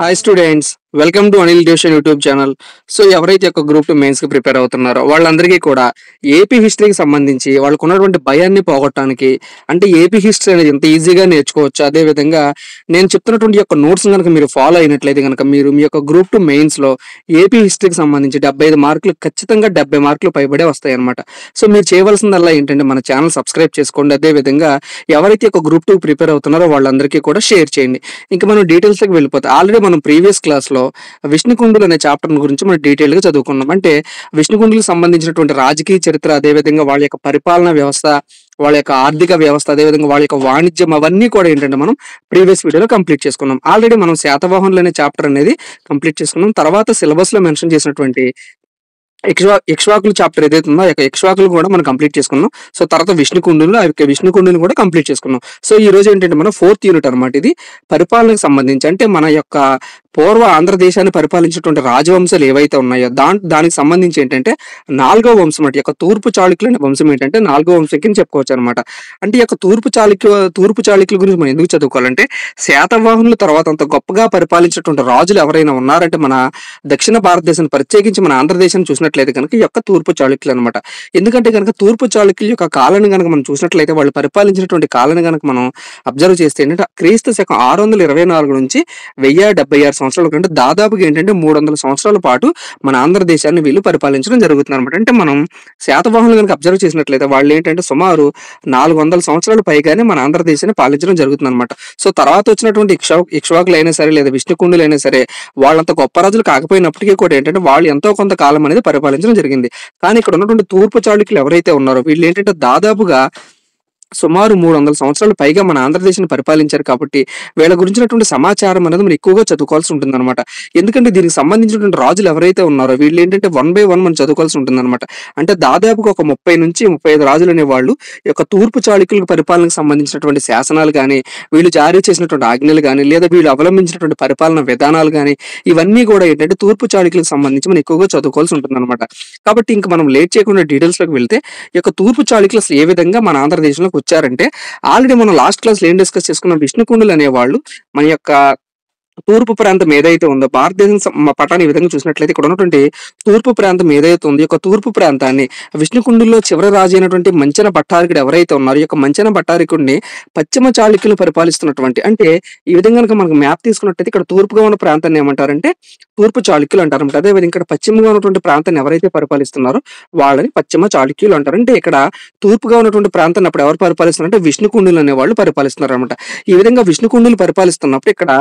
Hi students, welcome to Anil tuition YouTube channel. So ఎవరైతే ఒక group 2 mains కి prepare అవుతున్నారో వాళ్ళందరికీ కూడా ఏపీ హిస్టరీకి సంబంధించి వాళ్ళకు ఉన్నటువంటి భయాన్ని పోగొట్టడానికి, అంటే ఏపీ హిస్టరీ అనేది ఎంత ఈజీగా నేర్చుకోవచ్చు. అదే విధంగా నేను చెప్తున్నటువంటి యొక్క నోట్స్ కనుక మీరు ఫాలో అయినట్లయితే కనుక మీరు మీ యొక్క గ్రూప్ 2 మెయిన్స్ లో ఏపీ హిస్టరీకి సంబంధించి 75 మార్కులు ఖచ్చితంగా 70 మార్కులు పైబడే వస్తాయి అనమాట. సో మీరు చేయవలసిందల్లా ఏంటంటే మన ఛానల్ సబ్స్క్రైబ్ చేసుకోండి. అదే విధంగా ఎవరైతే ఒక గ్రూప్ 2 ప్రిపేర్ అవుతున్నారో వాళ్ళందరికీ కూడా షేర్ చేయండి. ఇంకా మనం డీటెయిల్స్ లోకి వెళ్ళిపోతాం. ఆల్రెడీ మనం ప్రీవియస్ క్లాస్ లో విష్ణుకుండులు అనే చాప్టర్ గురించి మనం డీటెయిల్ గా చదువుకున్నాం. అంటే విష్ణుకుండులకు సంబంధించినటువంటి రాజకీయ చరిత్ర, అదే విధంగా వాళ్ళ యొక్క పరిపాలనా వ్యవస్థ, వాళ్ళ యొక్క ఆర్థిక వ్యవస్థ, అదేవిధంగా వాళ్ళ యొక్క వాణిజ్యం, అవన్నీ కూడా ఏంటంటే మనం ప్రీవియస్ వీడియోలో కంప్లీట్ చేసుకున్నాం. ఆల్రెడీ మనం శాతవాహనులు అనే చాప్టర్ అనేది కంప్లీట్ చేసుకున్నాం. తర్వాత సిలబస్ లో మెన్షన్ చేసినటువంటి ఇక్ష్వాకులు చాప్టర్ ఏదైతే ఉందో ఆ యొక్క ఇక్ష్వాకులు కూడా మనం కంప్లీట్ చేసుకున్నాం. సో తర్వాత విష్ణుకుండులు, ఆ యొక్క విష్ణుకుండులు కూడా కంప్లీట్ చేసుకున్నాం. సో ఈ రోజు ఏంటంటే మనం 4th యూనిట్ అనమాట. ఇది పరిపాలనకు సంబంధించి, అంటే మన యొక్క పూర్వ ఆంధ్రదేశాన్ని పరిపాలించినటువంటి రాజవంశాలు ఏవైతే ఉన్నాయో దానికి సంబంధించి ఏంటంటే 4వ వంశం అంటే యొక్క తూర్పు చాళుక్యుల అనే వంశం ఏంటంటే 4వ వంశం కింద చెప్పుకోవచ్చు అనమాట. అంటే ఈ యొక్క తూర్పు చాళుక్యుల గురించి మనం ఎందుకు చదువుకోవాలంటే శాతవాహనుల తర్వాత అంత గొప్పగా పరిపాలించినటువంటి రాజులు ఎవరైనా ఉన్నారంటే మన దక్షిణ భారతదేశాన్ని, ప్రత్యేకించి మన ఆంధ్రదేశాన్ని చూసినట్లయితే కనుక ఈ యొక్క తూర్పు చాళుక్యులు అనమాట. ఎందుకంటే కనుక తూర్పు చాళుక్యుల యొక్క కాలాన్ని కనుక మనం చూసినట్లయితే వాళ్ళు పరిపాలించినటువంటి కాలాన్ని కనుక మనం అబ్జర్వ్ చేస్తే ఏంటంటే క్రీస్తు శకం 624 నుంచి 1076 సంవత్సరాల కంటే దాదాపుగా ఏంటంటే 300 సంవత్సరాల పాటు మన ఆంధ్రదేశాన్ని వీళ్ళు పరిపాలించడం జరుగుతుంది అనమాట. అంటే మనం శాతవాహనులు కనుక అబ్జర్వ్ చేసినట్లయితే వాళ్ళు ఏంటంటే సుమారు 400 సంవత్సరాల పైగానే మన ఆంధ్రదేశాన్ని పాలించడం జరుగుతుంది అనమాట. సో తర్వాత వచ్చినటువంటి ఇక్ష్వాకులు అయినా సరే లేదా విష్ణుకుండులు అయినా సరే వాళ్ళంత గొప్ప రాజులు కాకపోయినప్పటికీ కూడా ఏంటంటే వాళ్ళు ఎంతో కొంత కాలం అనేది పరిపాలించడం జరిగింది. కానీ ఇక్కడ ఉన్నటువంటి తూర్పు చాళుక్యులు ఎవరైతే ఉన్నారో వీళ్ళు ఏంటంటే దాదాపుగా సుమారు 300 సంవత్సరాలు పైగా మన ఆంధ్రదేశాన్ని పరిపాలించారు. కాబట్టి వీళ్ళ గురించినటువంటి సమాచారం అనేది మనం ఎక్కువగా చదువుకోవాల్సి ఉంటుంది అనమాట. ఎందుకంటే దీనికి సంబంధించినటువంటి రాజులు ఎవరైతే ఉన్నారో వీళ్ళు ఏంటంటే 1 by 1 మనం చదువుకోవాల్సి ఉంటుంది అనమాట. అంటే దాదాపుగా ఒక 30 నుంచి 35 రాజులు అనేవాళ్ళు ఈ యొక్క తూర్పు చాళుక్యుల పరిపాలనకు సంబంధించినటువంటి శాసనాలు కానీ, వీళ్ళు జారీ చేసినటువంటి ఆజ్ఞలు కానీ, లేదా వీళ్ళు అవలంబించినటువంటి పరిపాలన విధానాలు కానీ, ఇవన్నీ కూడా ఏంటంటే తూర్పు చాళుక్యులకు సంబంధించి మనం ఎక్కువగా చదువుకోవాల్సి ఉంటుంది అనమాట. కాబట్టి ఇంకా మనం లేట్ చేయకుండా డీటెయిల్స్ లోకి వెళ్తే ఈ యొక్క తూర్పు చాళుక్యులు అసలు ఏ విధంగా మన ఆంధ్రదేశంలో వచ్చారంటే ఆల్రెడీ మనం లాస్ట్ క్లాస్ లో ఏం డిస్కస్ చేసుకున్నాం, విష్ణుకుండులు అనేవాళ్ళు మన యొక్క తూర్పు ప్రాంతం ఏదైతే ఉందో భారతదేశం పటాన్ని ఈ విధంగా చూసినట్లయితే ఇక్కడ ఉన్నటువంటి తూర్పు ప్రాంతం ఏదైతే ఉందో ఈ యొక్క తూర్పు ప్రాంతాన్ని విష్ణుకుండుల్లో చివరి రాజు అయినటువంటి మంచన భట్టారకుడు ఎవరైతే ఉన్నారో ఈ యొక్క మంచన భట్టారకుడిని పశ్చిమ చాళుక్యులు పరిపాలిస్తున్నటువంటి, అంటే ఈ విధంగా కనుక మనకు మ్యాప్ తీసుకున్నట్లయితే ఇక్కడ తూర్పుగా ఉన్న ప్రాంతాన్ని ఏమంటారంటే తూర్పు చాళుక్యులు అంటారు అనమాట. అదేవిధంగా ఇక్కడ పశ్చిమగా ఉన్నటువంటి ప్రాంతాన్ని ఎవరైతే పరిపాలిస్తున్నారో వాళ్ళని పశ్చిమ చాళుక్యులు అంటారు. అంటే ఇక్కడ తూర్పుగా ఉన్నటువంటి ప్రాంతాన్ని అప్పుడు ఎవరు పరిపాలిస్తున్నారంటే విష్ణుకుండులు అనే వాళ్ళు పరిపాలిస్తున్నారు అనమాట. ఈ విధంగా విష్ణుకుండులు పరిపాలిస్తున్నప్పుడు ఇక్కడ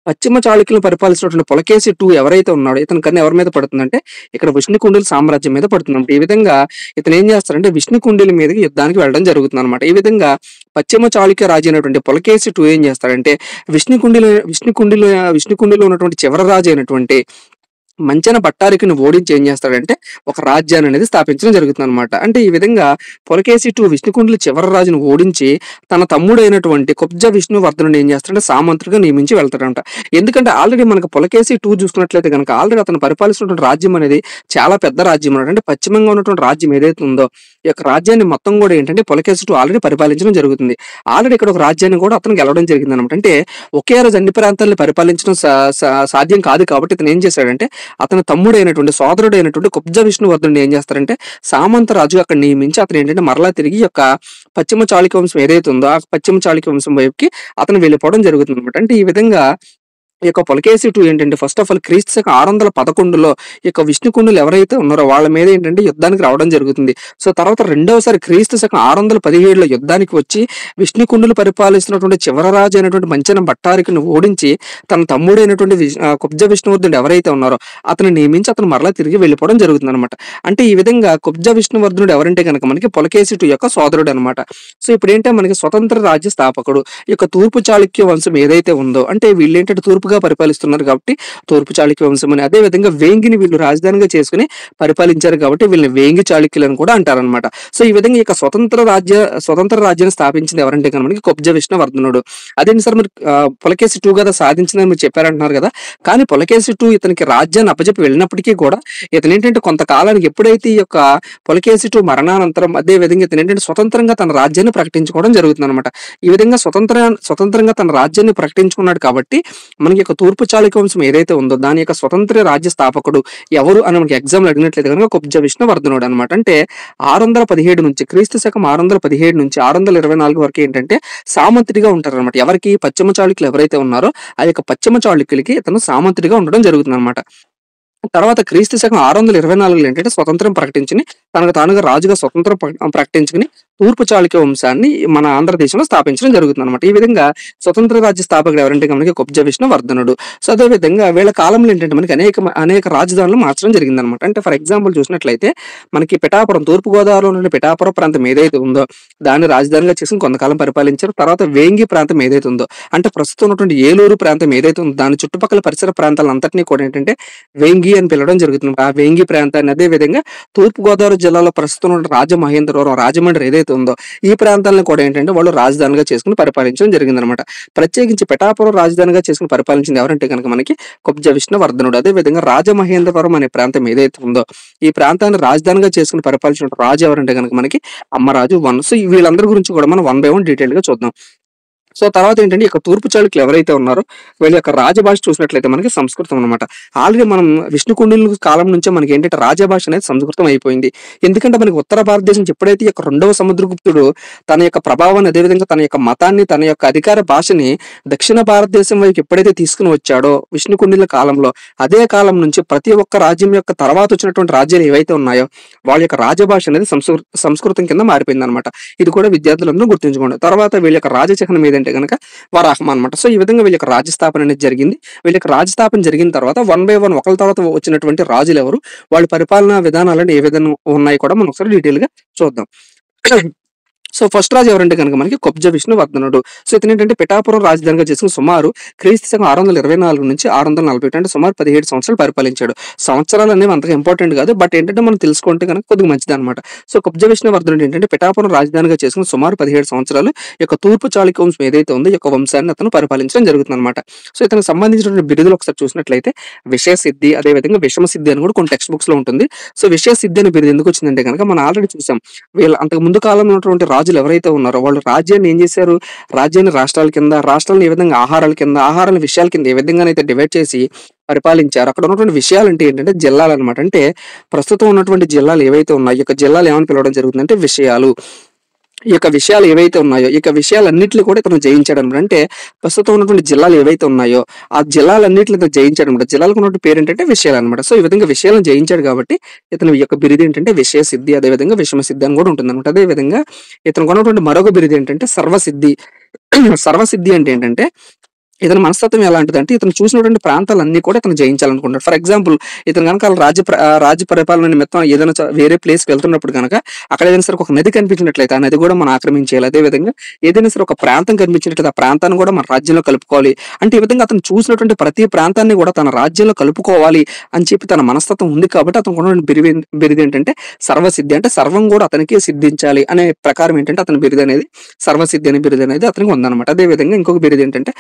పశ్చిమ చాళుక్యులను పరిపాలిస్తున్నటువంటి పులకేశి II ఎవరైతే ఉన్నాడో ఇతని కన్నా ఎవరి మీద పడుతుందంటే ఇక్కడ విష్ణుకుండుల సామ్రాజ్యం మీద పడుతుంది. ఈ విధంగా ఇతను ఏం చేస్తారంటే విష్ణుకుండుల మీదకి యుద్ధానికి వెళ్ళడం జరుగుతుంది అనమాట. ఈ విధంగా పశ్చిమ చాళుక్య రాజు అయినటువంటి పులకేశి II ఏం చేస్తాడంటే విష్ణుకుండిలో ఉన్నటువంటి చివరి రాజు అయినటువంటి మంచన భట్టారకుని ఓడించి ఏం చేస్తాడంటే ఒక రాజ్యాన్ని అనేది స్థాపించడం జరుగుతుంది అనమాట. అంటే ఈ విధంగా పులకేశి II విష్ణుకుండుల చివరి రాజును ఓడించి తన తమ్ముడైనటువంటి కుబ్జ విష్ణువర్ధనుని ఏం చేస్తాడంటే సామంతుడిగా నియమించి వెళ్తాడంట. ఎందుకంటే ఆల్రెడీ మనకు పులకేశి II చూసుకున్నట్లయితే కనుక ఆల్రెడీ అతను పరిపాలిస్తున్నటువంటి రాజ్యం అనేది చాలా పెద్ద రాజ్యం అన్నమాట. అంటే పశ్చిమంగా ఉన్నటువంటి రాజ్యం ఏదైతే ఉందో ఈ యొక్క రాజ్యాన్ని మొత్తం కూడా ఏంటంటే పులకేశి II ఆల్రెడీ పరిపాలించడం జరుగుతుంది. ఆల్రెడీ ఇక్కడ ఒక రాజ్యాన్ని కూడా అతను గెలవడం జరిగింది అనమాట. అంటే ఒకే రోజు అన్ని ప్రాంతాలను పరిపాలించడం సాధ్యం కాదు. కాబట్టి ఇతను ఏం చేశాడంటే అతని తమ్ముడైనటువంటి సోదరుడైనటువంటి కుబ్జ విష్ణువర్ధనుడు ఏం చేస్తారంటే సామంత రాజు అక్కడ నియమించి అతను ఏంటంటే మరలా తిరిగి యొక్క పశ్చిమ చాళుక్య వంశం ఏదైతే ఉందో ఆ పశ్చిమ చాళుక్య వంశం వైపుకి అతను వెళ్ళిపోవడం జరుగుతుంది అనమాట. అంటే ఈ విధంగా ఈ యొక్క పులకేశి II ఏంటంటే ఫస్ట్ ఆఫ్ ఆల్ క్రీస్తు శకం 611లో ఈ యొక్క విష్ణుకుండులు ఎవరైతే ఉన్నారో వాళ్ళ మీద ఏంటంటే యుద్ధానికి రావడం జరుగుతుంది. సో తర్వాత రెండవసారి క్రీస్తు శకం 617లో యుద్ధానికి వచ్చి విష్ణుకుండులు పరిపాలిస్తున్నటువంటి చివరి రాజు అయినటువంటి మంచన భట్టారకుని ఓడించి తన తమ్ముడైనటువంటి కుబ్జ విష్ణువర్ధనుడు ఎవరైతే ఉన్నారో అతను నియమించి అతను మరలా తిరిగి వెళ్ళిపోవడం జరుగుతుంది అనమాట. అంటే ఈ విధంగా కుబ్జ విష్ణువర్ధనుడు ఎవరంటే కనుక మనకి పులకేశి II యొక్క సోదరుడు అనమాట. సో ఇప్పుడు ఏంటంటే మనకి స్వతంత్ర రాజ్య స్థాపకుడు ఈ యొక్క తూర్పు చాళుక్య వంశం ఏదైతే ఉందో, అంటే వీళ్ళు ఏంటంటే తూర్పుగా పరిపాలిస్తున్నారు కాబట్టి తూర్పు చాళుక్య వంశం అని, అదే విధంగా వేంగిని వీళ్ళు రాజధానిగా చేసుకుని పరిపాలించారు కాబట్టి వీళ్ళని వేంగి చాళుక్యులను కూడా అంటారనమాట. సో ఈ విధంగా ఇక స్వతంత్ర రాజ్యాన్ని స్థాపించింది ఎవరంటే కనుక మనకి కుబ్జ విష్ణువర్ధనుడు. అదేంటి సార్ మీరు పులకేశి II కదా సాధించిందని మీరు చెప్పారంటున్నారు కదా, కానీ పులకేశి II ఇతనికి రాజ్యాన్ని అప్పచెప్పి వెళ్ళినప్పటికీ కూడా ఇతను ఏంటంటే కొంతకాలానికి ఎప్పుడైతే ఈ యొక్క పులకేశి II మరణానంతరం అదే విధంగా ఇతను ఏంటంటే స్వతంత్రంగా తన రాజ్యాన్ని ప్రకటించుకోవడం జరుగుతుంది అనమాట. ఈ విధంగా స్వతంత్రంగా తన రాజ్యాన్ని ప్రకటించుకున్నాడు కాబట్టి మనకి యొక్క తూర్పు చాళుక్య వంశం ఏదైతే ఉందో దాని యొక్క స్వతంత్ర రాజ్య స్థాపకుడు ఎవరు అని మనకి ఎగ్జామ్‌లో అడిగినట్లయితే గనుక కుబ్జ విష్ణువర్ధనుడు అన్నమాట. అంటే 617 నుంచి క్రీస్తు శకం 617 నుంచి 624 వరకు ఏంటంటే సామంతుడిగా ఉంటారన్నమాట. ఎవరికి? పశ్చిమ చాళుక్యులు ఎవరైతే ఉన్నారో ఆ యొక్క పశ్చిమ చాళుక్యులకి ఇతను సామంతుడిగా ఉండడం జరుగుతుందన్నమాట. తర్వాత క్రీస్తు శకం 624లో ఏంటంటే స్వతంత్రం ప్రకటించి తనకు తానుగా రాజుగా స్వతంత్రం ప్రకటించుకుని తూర్పు చాళుక్య వంశాన్ని మన ఆంధ్రదేశంలో స్థాపించడం జరుగుతుందన్నమాట. ఈ విధంగా స్వతంత్ర రాజ్య స్థాపకుడు ఎవరంటే మనకి కుబ్జ విష్ణువర్ధనుడు. సో అదే విధంగా వీళ్ళ కాలంలో ఏంటంటే మనకి అనేక రాజధానులు మార్చడం జరిగిందనమాట. అంటే ఫర్ ఎగ్జాంపుల్ చూసినట్లయితే మనకి పిఠాపురం, తూర్పు గోదావరిలో ఉన్న పిఠాపురం ప్రాంతం ఏదైతే ఉందో దాన్ని రాజధానిగా చేసుకుని కొంతకాలం పరిపాలించారు. తర్వాత వేంగి ప్రాంతం ఏదైతే ఉందో అంటే ప్రస్తుతం ఉన్నటువంటి ఏలూరు ప్రాంతం ఏదైతే ఉందో దాని చుట్టుపక్కల పరిసర ప్రాంతాలంతటినీ కూడా ఏంటంటే వేంగి అని పిలవడం జరుగుతుంది. ఆ వేంగి ప్రాంతాన్ని అదే విధంగా తూర్పు గోదావరి జిల్లాలో ప్రస్తుతం ఉన్న రాజమహేంద్రవరం, రాజమండ్రి ఏదైతే ఉందో ఈ ప్రాంతాలను కూడా ఏంటంటే వాళ్ళు రాజధానిగా చేసుకుని పరిపాలించడం జరిగిందనమాట. ప్రత్యేకించి పిఠాపురం రాజధానిగా చేసుకుని పరిపాలించింది ఎవరంటే కనుక మనకి కుబ్జ విష్ణువర్ధనుడు. అదే విధంగా రాజమహేంద్రవరం అనే ప్రాంతం ఏదైతే ఉందో ఈ ప్రాంతాన్ని రాజధానిగా చేసుకుని పరిపాలించిన రాజు ఎవరంటే కనుక మనకి అమ్మరాజు 1. సో వీళ్ళందరి గురించి కూడా మనం 1 by 1 డీటెయిల్ గా చూద్దాం. సో తర్వాత ఏంటంటే ఇక తూర్పు చాళుక్యులు ఎవరైతే ఉన్నారో వీళ్ళ యొక్క రాజభాష చూసినట్లయితే మనకి సంస్కృతం అనమాట. ఆల్రెడీ మనం విష్ణుకుండిల కాలం నుంచే మనకి ఏంటంటే రాజభాష అనేది సంస్కృతం అయిపోయింది. ఎందుకంటే మనకి ఉత్తర భారతదేశం ఎప్పుడైతే ఈ యొక్క 2వ సముద్రగుప్తుడు తన యొక్క ప్రభావాన్ని అదేవిధంగా తన యొక్క మతాన్ని తన యొక్క అధికార భాషని దక్షిణ భారతదేశం వైపు ఎప్పుడైతే తీసుకుని వచ్చాడో విష్ణుకుండిల కాలంలో అదే కాలం నుంచి ప్రతి ఒక్క రాజ్యం యొక్క తర్వాత వచ్చినటువంటి రాజ్యాలు ఏవైతే ఉన్నాయో వాళ్ళ యొక్క రాజభాష అనేది సంస్కృతం కింద మారిపోయింది అనమాట. ఇది కూడా విద్యార్థులందరూ గుర్తుంచుకోండి. తర్వాత వీళ్ళ యొక్క రాజచిహ్నం ఏదంటే కనుక వరాహం అనమాట. సో ఈ విధంగా వీళ్ళ యొక్క రాజ్యస్థాపన అనేది జరిగింది. వీళ్ళ యొక్క రాజ్యస్థాపన జరిగిన తర్వాత 1 by 1 ఒకరి తర్వాత వచ్చినటువంటి రాజులు ఎవరు, వాళ్ళ పరిపాలనా విధానాలను ఏ విధంగా ఉన్నాయి కూడా మనం ఒకసారి డీటెయిల్ గా చూద్దాం. సో ఫస్ట్ రాజు ఎవరంటే కనుక మనకి కుబ్జ విష్ణువర్ధనుడు. సో ఇతను ఏంటంటే పిఠాపురం రాజధానిగా చేసుకుని సుమారు క్రీస్తు శకం 624 నుంచి 641 అంటే సుమారు 17 సంవత్సరాలు పరిపాలించాడు. సంవత్సరాలు అనేవి అంతగా ఇంపార్టెంట్ కాదు, బట్ ఏంటంటే మనం తెలుసుకుంటే కనుక కొద్దిగా మంచిది అనమాట. సో కుబ్జ విష్ణువర్ధనుడు ఏంటంటే పిఠాపురం రాజధానిగా చేసుకుని సుమారు 17 సంవత్సరాలు ఈ యొక్క తూర్పు చాళుక్య వంశం ఏదైతే ఉందో ఈ యొక్క వంశాన్ని అతను పరిపాలించడం జరుగుతుంది అనమాట. సో ఇతనికి సంబంధించినటువంటి బిరుదులు ఒకసారి చూసినట్లయితే విషయ సిద్ధి అదేవిధంగా విషమ సిద్ధి అని కూడా కొన్ని టెక్స్ట్ బుక్స్ లో ఉంటుంది. సో విషయ సిద్ధి అనే బిరుదు ఎందుకు వచ్చిందంటే కనుక మనం ఆల్రెడీ చూసాం వీళ్ళ అంతకు ముందు కాలంలో ఉన్నటువంటి రాజులు ఎవరైతే ఉన్నారో వాళ్ళు రాజ్యాన్ని ఏం చేశారు, రాజ్యాన్ని రాష్ట్రాల కింద, రాష్ట్రాలను ఏ విధంగా ఆహారాల కింద, ఆహారాల విషయాల కింద ఏ విధంగా అయితే డివైడ్ చేసి పరిపాలించారు. అక్కడ ఉన్నటువంటి విషయాలు అంటే ఏంటంటే జిల్లాలు అనమాట. అంటే ప్రస్తుతం ఉన్నటువంటి జిల్లాలు ఏవైతే ఉన్నాయో ఈ యొక్క జిల్లాలు ఏమని పిలవడం జరుగుతుందంటే విషయాలు. ఈ యొక్క విషయాలు ఏవైతే ఉన్నాయో ఈ యొక్క విషయాలన్నింటినీ కూడా ఇతను జయించాడు అనమాట. అంటే ప్రస్తుతం ఉన్నటువంటి జిల్లాలు ఏవైతే ఉన్నాయో ఆ జిల్లాలన్నింటిని ఇతను జయించాడు అనమాట. జిల్లాలకు ఉన్నటువంటి పేరు ఏంటంటే విషయాలు అనమాట. సో ఈ విధంగా విషయాలను జయించాడు కాబట్టి ఇతను యొక్క బిరుదు ఏంటంటే విషయ సిద్ధి అదేవిధంగా విషమ సిద్ధి అని కూడా ఉంటుంది అనమాట. అదేవిధంగా ఇతను కొన్నటువంటి మరొక బిరుదు ఏంటంటే సర్వసిద్ధి. సర్వసిద్ధి అంటే ఏంటంటే ఇతని మనస్తత్వం ఎలాంటిదంటే ఇతను చూసినటువంటి ప్రాంతాలన్నీ కూడా ఇతను జయించాలనుకుంటాడు. ఫర్ ఎగ్జాంపుల్ ఇతను కనుక రాజ్య పరిపాలన నిమిత్తం ఏదైనా వేరే ప్లేస్కి వెళ్తున్నప్పుడు కనుక అక్కడ ఏదైనా సరే ఒక నది కనిపించినట్లయితే ఆ నది కూడా మనం ఆక్రమించేయాలి. అదేవిధంగా ఏదైనా సరే ఒక ప్రాంతం కనిపించినట్లయితే ఆ ప్రాంతాన్ని కూడా మన రాజ్యంలో కలుపుకోవాలి. అంటే ఈ విధంగా అతను చూసినటువంటి ప్రతి ప్రాంతాన్ని కూడా తన రాజ్యంలో కలుపుకోవాలి అని చెప్పి తన మనస్తత్వం ఉంది కాబట్టి అతను కొన్న బిరుదు ఏంటంటే సర్వసిద్ధి. అంటే సర్వం కూడా అతనికి సిద్ధించాలి అనే ప్రకారం ఏంటంటే అతని బిరుదు అనేది సర్వసిద్ధి అనే బిరుదు అనేది అతనికి ఉందన్నమాట. అదేవిధంగా ఇంకొక బిరుదు ఏంటంటే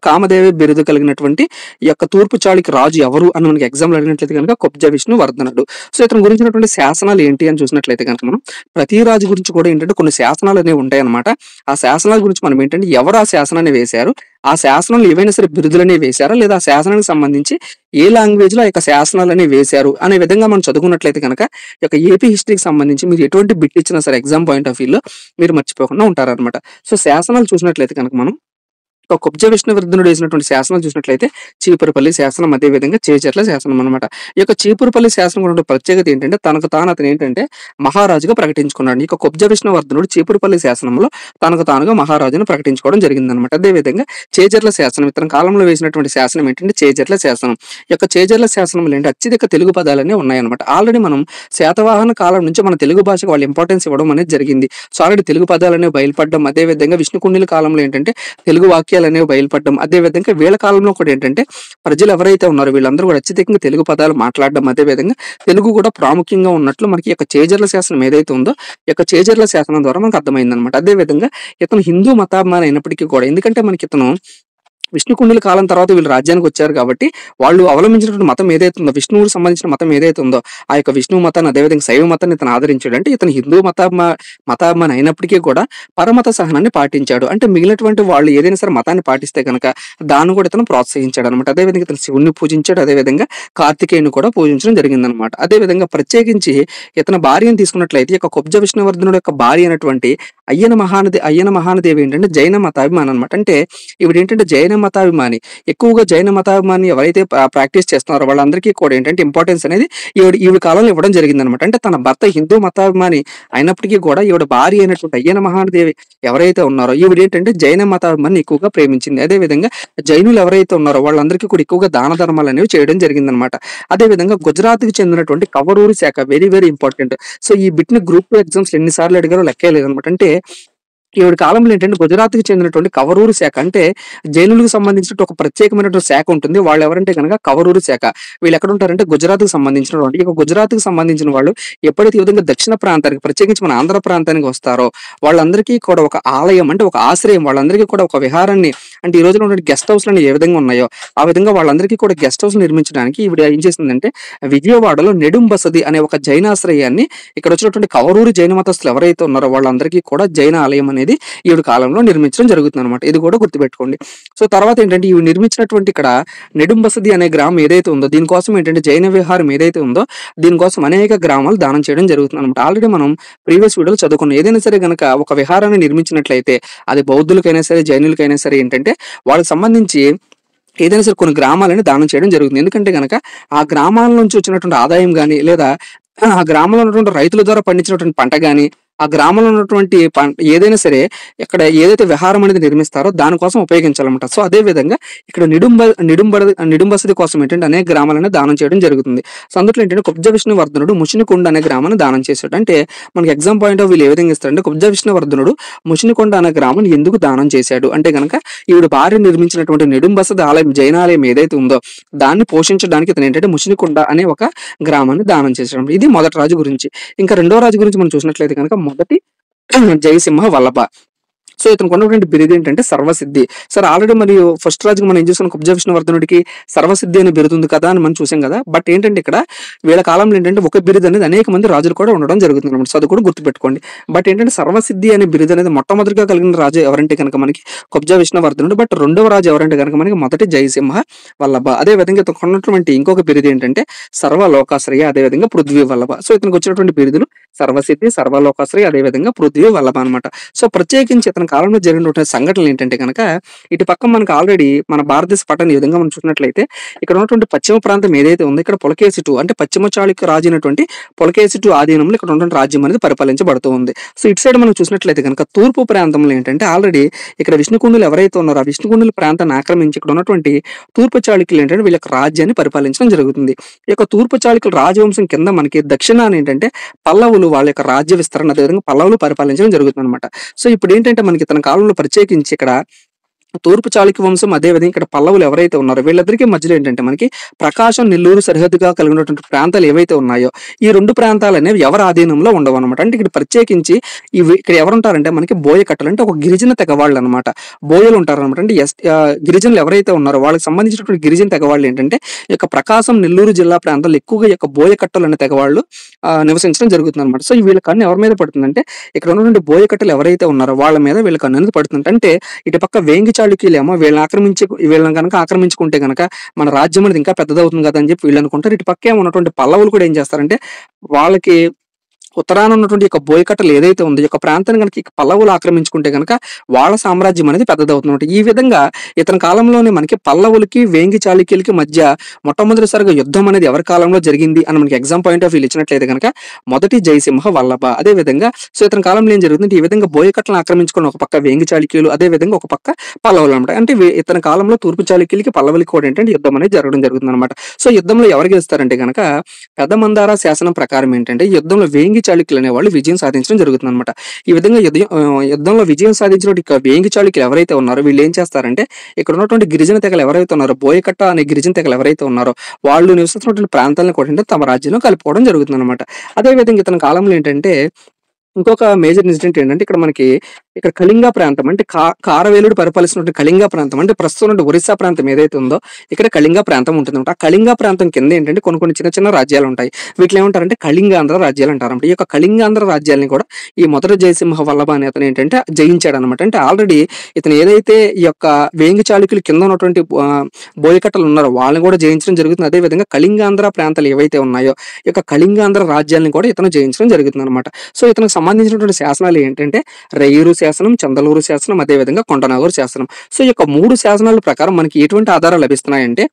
కామదేవ బిరుదు కలిగినటువంటి ఈ యొక్క తూర్పు చాళుక్య రాజు ఎవరు అని మనకి ఎగ్జామ్ అడిగినట్లయితే కనుక కుబ్జ విష్ణువర్ధనుడు. సో ఇతని గురించినటువంటి శాసనాలు ఏంటి అని చూసినట్లయితే కనుక మనం ప్రతి రాజు గురించి కూడా ఏంటంటే కొన్ని శాసనాలు అనేవి ఉంటాయి అనమాట. ఆ శాసనాల గురించి మనం ఏంటంటే ఎవరు ఆ శాసనాన్ని వేశారు, ఆ శాసనాలు ఏవైనా సరే బిరుదులనే వేశారా లేదా ఆ శాసనానికి సంబంధించి ఏ లాంగ్వేజ్ లో ఆ యొక్క శాసనాలని వేశారు అనే విధంగా మనం చదువుకున్నట్లయితే కనుక ఈ యొక్క ఏపీ హిస్టరీకి సంబంధించి మీరు ఎటువంటి బిట్ ఇచ్చినా సరే ఎగ్జామ్ పాయింట్ ఆఫ్ వ్యూలో మీరు మర్చిపోకుండా ఉంటారనమాట. సో శాసనాలు చూసినట్లయితే కనుక మనం కుబ్జ విష్ణువర్ధనుడు వేసినటువంటి శాసనాలు చూసినట్లయితే చీపురుపల్లి శాసనం అదేవిధంగా చేజర్ల శాసనం అనమాట. ఈ యొక్క చీపురుపల్లి శాసనం ఉన్న ప్రత్యేకత ఏంటంటే తనకు తాను అతను ఏంటంటే మహారాజుగా ప్రకటించుకున్నాడు. ఈ యొక్క కుబ్జ విష్ణువర్ధనుడు చీపురుపల్లి శాసనంలో తనకు తానుగా మహారాజును ప్రకటించుకోవడం జరిగిందనమాట. అదేవిధంగా చేజర్ల శాసనం ఇతని కాలంలో వేసినటువంటి శాసనం ఏంటంటే చేజర్ల శాసనం. ఈ యొక్క చేజర్ల శాసనంలో ఏంటంటే అత్యధిక తెలుగు పదాలనే ఉన్నాయన్నమాట. ఆల్రెడీ మనం శాతవాహన కాలం నుంచి మన తెలుగు భాషకు వాళ్ళు ఇంపార్టెన్స్ ఇవ్వడం అనేది జరిగింది. సో ఆల్రెడీ తెలుగు పదాలనే బయలుపడడం అదేవిధంగా విష్ణుకుండిల కాలంలో ఏంటంటే తెలుగు వాక్యాలు అనేవి బయలుపడడం అదేవిధంగా వీళ్ళ కాలంలో కూడా ఏంటంటే ప్రజలు ఎవరైతే ఉన్నారో వీళ్ళందరూ కూడా అత్యధికంగా తెలుగు పదాలు మాట్లాడడం అదేవిధంగా తెలుగు కూడా ప్రాముఖ్యంగా ఉన్నట్లు మనకి యొక్క చేజర్ల శాసనం ఏదైతే ఉందో ఈ యొక్క చేజర్ల శాసనం ద్వారా మనకు అర్థమైంది అనమాట. అదేవిధంగా ఇతను హిందూ మతాభిమాని అయినప్పటికీ కూడా ఎందుకంటే మనకి ఇతను విష్ణుకుండిల కాలం తర్వాత వీళ్ళు రాజ్యానికి వచ్చారు కాబట్టి వాళ్ళు అవలంబించినటువంటి మతం ఏదైతే ఉందో, విష్ణువుకి సంబంధించిన మతం ఏదైతే ఉందో, ఆ యొక్క విష్ణు మతాన్ని అదేవిధంగా శైవ మతాన్ని ఇతను ఆదరించాడు. అంటే ఇతను హిందూ మతాభిమాని అయినప్పటికీ కూడా పరమత సహనాన్ని పాటించాడు. అంటే మిగిలినటువంటి వాళ్ళు ఏదైనా సరే మతాన్ని పాటిస్తే కనుక దాన్ని కూడా ఇతను ప్రోత్సహించాడు అనమాట. అదేవిధంగా ఇతను శివుణ్ణి పూజించాడు. అదేవిధంగా కార్తికేయుని కూడా పూజించడం జరిగిందనమాట. అదేవిధంగా ప్రత్యేకించి ఇతని భార్యను తీసుకున్నట్లయితే ఈ యొక్క కుబ్జ విష్ణువర్ధనుడు యొక్క భార్య అయినటువంటి అయ్యన మహానదేవి ఏంటంటే జైన మతాభిమాని అనమాట. అంటే ఈవిడ ఏంటంటే జైన మతాభిమాని. ఎక్కువగా జైన మతాభిమాని ఎవరైతే ప్రాక్టీస్ చేస్తున్నారో వాళ్ళందరికీ కూడా ఏంటంటే ఇంపార్టెన్స్ అనేది ఈవిడ కాలంలో ఇవ్వడం జరిగిందనమాట. అంటే తన భర్త హిందూ మతాభిమాని అయినప్పటికీ కూడా ఈవిడ భార్య అయినటువంటి అయ్యన మహాదేవి ఎవరైతే ఉన్నారో ఈవిడ ఏంటంటే జైన మతాభిమాని ఎక్కువగా ప్రేమించింది. అదేవిధంగా జైనులు ఎవరైతే ఉన్నారో వాళ్ళందరికీ కూడా ఎక్కువగా దాన ధర్మాలు అనేవి చేయడం జరిగిందనమాట. అదేవిధంగా గుజరాత్కి చెందినటువంటి కవరూరు శాఖ వెరీ వెరీ ఇంపార్టెంట్. సో ఈ బిట్ని గ్రూప్ 2 ఎగ్జామ్స్ ఎన్నిసార్లు అడిగారో లెక్కే లేదనమాట. అంటే ఈవిడ కాలంలో ఏంటంటే గుజరాత్కి చెందినటువంటి కవరూరు శాఖ, అంటే జైనులకు సంబంధించిన ఒక ప్రత్యేకమైనటువంటి శాఖ ఉంటుంది. వాళ్ళు ఎవరంటే కనుక కవరూరు శాఖ. వీళ్ళు ఎక్కడ ఉంటారంటే గుజరాత్కి సంబంధించినటువంటి. ఇక గుజరాత్కి సంబంధించిన వాళ్ళు ఎప్పుడైతే ఈ విధంగా దక్షిణ ప్రాంతానికి ప్రత్యేకించి మన ఆంధ్ర ప్రాంతానికి వస్తారో వాళ్ళందరికీ కూడా ఒక ఆలయం, అంటే ఒక ఆశ్రయం, వాళ్ళందరికీ కూడా ఒక విహారాన్ని, అంటే ఈ రోజున ఉన్నటువంటి గెస్ట్ హౌస్లు ఏ విధంగా ఉన్నాయో ఆ విధంగా వాళ్ళందరికీ కూడా గెస్ట్ హౌస్ నిర్మించడానికి ఈవిడ ఏం చేసిందంటే విజయవాడలో నెడుం బసది అనే ఒక జైనాశ్రయాన్ని ఇక్కడ వచ్చినటువంటి కవరూరు జైన మతస్థులు ఎవరైతే ఉన్నారో వాళ్ళందరికీ కూడా జైన ఆలయం అనేది ఈవిడ కాలంలో నిర్మించడం జరుగుతుంది అనమాట. ఇది కూడా గుర్తుపెట్టుకోండి. సో తర్వాత ఏంటంటే ఇవి నిర్మించినటువంటి ఇక్కడ నెడుం బసది అనే గ్రామం ఏదైతే ఉందో దీనికోసం ఏంటంటే జైన విహారం ఏదైతే ఉందో దీనికోసం అనేక గ్రామాలు దానం చేయడం జరుగుతుంది అనమాట. ఆల్రెడీ మనం ప్రీవియస్ వీడియోలో చదువుకున్నాం. ఏదైనా సరే గనక ఒక విహారాన్ని నిర్మించినట్లయితే అది బౌద్ధులకైనా సరే జైనులకైనా సరే ఏంటంటే వాళ్ళకి సంబంధించి ఏదైనా సరే కొన్ని గ్రామాలని దానం చేయడం జరుగుతుంది. ఎందుకంటే గనక ఆ గ్రామాల నుంచి వచ్చినటువంటి ఆదాయం కానీ లేదా ఆ గ్రామంలో ఉన్నటువంటి రైతుల ద్వారా పండించినటువంటి పంట కానీ ఆ గ్రామంలో ఉన్నటువంటి ఏదైనా సరే ఇక్కడ ఏదైతే విహారం అనేది నిర్మిస్తారో దానికోసం ఉపయోగించాలన్నమాట. సో అదే విధంగా ఇక్కడ నిడుంబసది కోసం ఏంటంటే అనేక గ్రామాలను దానం చేయడం జరుగుతుంది. సో అందులో ఏంటంటే కుబ్జ విష్ణువర్ధనుడు ముషినికొండ అనే గ్రామాన్ని దానం చేశాడు. అంటే మనకి ఎగ్జామ్ పాయింట్ ఆఫ్ వ్యూ ఏ విధంగా ఇస్తారంటే కుబ్జ విష్ణువర్ధనుడు ముషినికొండ అనే గ్రామాన్ని ఎందుకు దానం చేశాడు అంటే కనుక ఈవిడ భార్య నిర్మించినటువంటి నిడుంబసది ఆలయం జైనాలయం ఏదైతే ఉందో దాన్ని పోషించడానికి ఇతను ఏంటంటే ముషినికొండ అనే ఒక గ్రామాన్ని దానం చేశాడు. ఇది మొదటి రాజు గురించి. ఇంకా రెండో రాజు గురించి మనం చూసినట్లయితే కనుక మొదటి జయసింహ వల్లభ. సో ఇతనికి ఉన్నటువంటి బిరుదు ఏంటంటే సర్వసిద్ధి. సార్ ఆల్రెడీ మరియు ఫస్ట్ రాజుకి మనం ఏం చూసాం, కుబ్జ విష్ణువర్ధనుడికి సర్వసిద్ధి అనే బిరుదు ఉంది కదా అని మనం చూసాం కదా. బట్ ఏంటంటే ఇక్కడ వీళ్ళ కాలంలో ఏంటంటే ఒక బిరుదు అనేది అనేక మంది రాజులు కూడా ఉండడం జరుగుతుంది అనమాట. సో అది కూడా గుర్తుపెట్టుకోండి. బట్ ఏంటంటే సర్వసిద్ధి అనే బిరుదు అనేది మొట్టమొదటిగా కలిగిన రాజు ఎవరంటే కనుక మనకి కుబ్జ విష్ణువర్ధనుడు. బట్ రెండవ రాజు ఎవరంటే కనుక మనకి మొదటి జయసింహ వల్లభ. అదే విధంగా ఇతనికి ఉన్నటువంటి ఇంకొక బిరుదు ఏంటంటే సర్వలోకాశ్రయ, అదే విధంగా పృథ్వీ వల్లభ. సో ఇతనికి వచ్చినటువంటి బిరుదులు సర్వసిద్ధి, సర్వలోకాశ్రయ, అదే విధంగా పృథ్వీ వల్లభ అనమాట. సో ప్రత్యేకించి ఇతని కాలంలో జరిగినటువంటి సంఘటనలు ఏంటంటే కనుక ఇటు పక్క మనకు ఆల్రెడీ మన భారతదేశ పటాన్ని ఈ విధంగా మనం చూసినట్లయితే ఇక్కడ ఉన్నటువంటి పశ్చిమ ప్రాంతం ఏదైతే ఉందో ఇక్కడ పులకేశిటు అంటే పశ్చిమ చాళుక్య రాజు అయినటువంటి పులకేశిటు ఆధీనంలో ఇక్కడ ఉన్నటువంటి రాజ్యం అనేది పరిపాలించబడుతూ ఉంది. సో ఇటు సైడ్ మనం చూసినట్లయితే కనుక తూర్పు ప్రాంతంలో ఏంటంటే ఆల్రెడీ ఇక్కడ విష్ణుకుండులు ఎవరైతే ఉన్నారో ఆ విష్ణుకుండుల ప్రాంతాన్ని ఆక్రమించి ఇక్కడ ఉన్నటువంటి తూర్పు చాళుక్యులు ఏంటంటే వీళ్ళ రాజ్యాన్ని పరిపాలించడం జరుగుతుంది. ఈ యొక్క తూర్పు చాళుక్యుల రాజవంశం కింద మనకి దక్షిణాన్ని ఏంటంటే పల్లవులు వాళ్ళ యొక్క రాజ్య విస్తరణ అదేవిధంగా పల్లవులు పరిపాలించడం జరుగుతుంది అనమాట. సో ఇప్పుడు ఏంటంటే మనకి తన కాలంలో ప్రత్యేకించి ఇక్కడ తూర్పు చాళుక్య వంశం అదేవిధంగా ఇక్కడ పల్లవులు ఎవరైతే ఉన్నారో వీళ్ళిద్దరికీ మధ్యలో ఏంటంటే మనకి ప్రకాశం నెల్లూరు సరిహద్దుగా కలిగినటువంటి ప్రాంతాలు ఏవైతే ఉన్నాయో ఈ రెండు ప్రాంతాలు అనేవి ఎవరి ఆధీనంలో ఉండవు అనమాట. అంటే ఇక్కడ ప్రత్యేకించి ఇక్కడ ఎవరు ఉంటారంటే మనకి బోయకట్టలు అంటే ఒక గిరిజన తెగవాళ్ళు అనమాట. బోయలు ఉంటారనమాట. అంటే గిరిజనులు ఎవరైతే ఉన్నారో వాళ్ళకి సంబంధించినటువంటి గిరిజన తెగవాళ్ళు ఏంటంటే ఈ యొక్క ప్రకాశం నెల్లూరు జిల్లా ప్రాంతాల్లో ఎక్కువగా ఈ యొక్క బోయకట్టలు అనే తెగవాళ్ళు నివసించడం జరుగుతుంది అనమాట. సో వీళ్ళ కన్ను ఎవరి మీద పడుతుందంటే ఇక్కడ ఉన్నటువంటి బోయకట్టలు ఎవరైతే ఉన్నారో వాళ్ళ మీద వీళ్ళ కన్ను అనేది పడుతుంది. అంటే ఇటు పక్క వేంగి చాళుక్యులేమో వీళ్ళని కనుక ఆక్రమించుకుంటే కనుక మన రాజ్యం అనేది ఇంకా పెద్దదవుతుంది కదా అని చెప్పి వీళ్ళు అనుకుంటారు. ఇటు పక్కే ఉన్నటువంటి పల్లవులు కూడా ఏం చేస్తారంటే వాళ్ళకి ఉత్తరాన ఉన్నటువంటి యొక్క బోయకట్టలు ఏదైతే ఉందో ఈ యొక్క ప్రాంతాన్ని కనుక పల్లవులు ఆక్రమించుకుంటే కనుక వాళ్ళ సామ్రాజ్యం అనేది పెద్దదవుతుంది. ఈ విధంగా ఇతని కాలంలోనే మనకి పల్లవులకి వేంగి చాళుక్యులకి మధ్య మొట్టమొదటిసారిగా యుద్ధం అనేది ఎవరి కాలంలో జరిగింది అని మనకి ఎగ్జామ్ పాయింట్ ఆఫ్ వ్యూ ఇచ్చినట్లయితే కనుక మొదటి జయసింహ వల్లభ. అదే విధంగా సో ఇతని కాలంలో ఏం జరుగుతుంది, ఈ విధంగా బోయకట్టలను ఆక్రమించుకున్న ఒక పక్క వేంగి చాళుక్యులు అదే విధంగా ఒక పక్క పల్లవులు అనమాట. అంటే ఇతని కాలంలో తూర్పు చాళుక్యులకి పల్లవులకి కూడా ఏంటంటే యుద్ధం అనేది జరగడం జరుగుతుంది అనమాట. సో యుద్ధంలో ఎవరు గెలుస్తారంటే కనుక పెద్ద మందార శాసనం ప్రకారం ఏంటంటే యుద్ధంలో వేంగి చాళుక్యులు అనే వాళ్ళు విజయం సాధించడం జరుగుతుంది అనమాట. ఈ విధంగా యుద్ధంలో విజయం సాధించిన వేంగి చాళుక్యులు ఎవరైతే ఉన్నారో వీళ్ళు ఏం చేస్తారంటే ఇక్కడ ఉన్నటువంటి గిరిజన తెగలు ఎవరైతే ఉన్నారో బోయకట్ట అనే గిరిజన తెగలు ఎవరైతే ఉన్నారో వాళ్ళు నివసిస్తున్నటువంటి ప్రాంతాలను కూడా తమ రాజ్యంలో కలుపుకోవడం జరుగుతుంది అనమాట. అదే విధంగా ఇతని కాలంలో ఏంటంటే ఇంకొక మేజర్ ఇన్సిడెంట్ ఏంటంటే ఇక్కడ మనకి ఇక్కడ కళింగ ప్రాంతం అంటే కారవేలుడు పరిపాలిస్తున్నటువంటి కళింగ ప్రాంతం అంటే ప్రస్తుతం ఉన్న ఒరిస్సా ప్రాంతం ఏదైతే ఉందో ఇక్కడ కళింగ ప్రాంతం ఉంటుందన్నమాట. ఆ కళింగ ప్రాంతం కింద ఏంటంటే కొన్ని కొన్ని చిన్న చిన్న రాజ్యాలు ఉంటాయి. వీటిని ఏమంటారంటే కళింగాంధ్ర రాజ్యాలు అంటారన్నమాట. ఈ యొక్క కళింగాంధ్ర రాజ్యాలని కూడా ఈ మొదటి జయసింహ వల్లభ అనే అతను ఏంటంటే జయించాడు అనమాట. అంటే ఆల్రెడీ ఇతను ఏదైతే ఈ యొక్క వేంగి చాళుక్యులు కింద ఉన్నటువంటి బోయకట్టలు ఉన్నారో వాళ్ళని కూడా జయించడం జరుగుతుంది. అదే విధంగా కళింగాంధ్ర ప్రాంతాలు ఏవైతే ఉన్నాయో ఈ యొక్క కళింగాంధ్ర రాజ్యాలను కూడా ఇతను జయించడం జరుగుతుంది అనమాట. సో ఇతనికి సంబంధించినటువంటి శాసనాలు ఏంటంటే రేయూరు శాసనం, చందలూరు శాసనం, అదేవిధంగా కొండనాగూరు శాసనం. సో ఈ యొక్క 3 శాసనాల ప్రకారం మనకి ఎటువంటి ఆధారాలు లభిస్తున్నాయంటే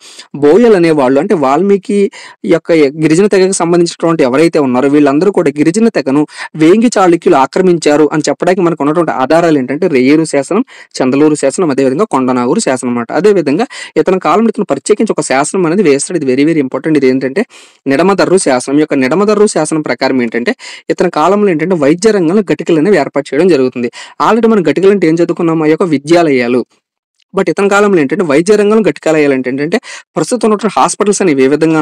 బోయలు అనేవాళ్ళు అంటే వాల్మీకి యొక్క గిరిజన తెగకు సంబంధించినటువంటి ఎవరైతే ఉన్నారో వీళ్ళందరూ కూడా గిరిజన తెగను వేంగి చాళుక్యులు ఆక్రమించారు అని చెప్పడానికి మనకు ఉన్నటువంటి ఆధారాలు ఏంటంటే రేయూరు శాసనం, చందలూరు శాసనం, అదేవిధంగా కొండనాగూరు శాసనం అన్నమాట. అదేవిధంగా ఇతని కాలంలో ఇతను ప్రత్యేకించి ఒక శాసనం అనేది వేస్తాడు. ఇది వెరీ వెరీ ఇంపార్టెంట్. ఇది ఏంటంటే నిడమదర్రు శాసనం. ఈ యొక్క నిడమదర్రు శాసనం ప్రకారం ఏంటంటే ఇతని కాలంలో ఏంటంటే వైద్య రంగంలో ఘటికలు అనేవి ఏర్పాటు చేయడం జరుగుతుంది. ఆల్రెడీ మనం ఘటికలు అంటే ఏం చదువుకున్నాం, ఆ యొక్క విద్యాలయాలు. బట్ ఇతని కాలంలో ఏంటంటే వైద్య రంగంలో ఘటికాలయాలు ఏంటంటే ప్రస్తుతం ఉన్నటువంటి హాస్పిటల్స్ అనేవి ఏ విధంగా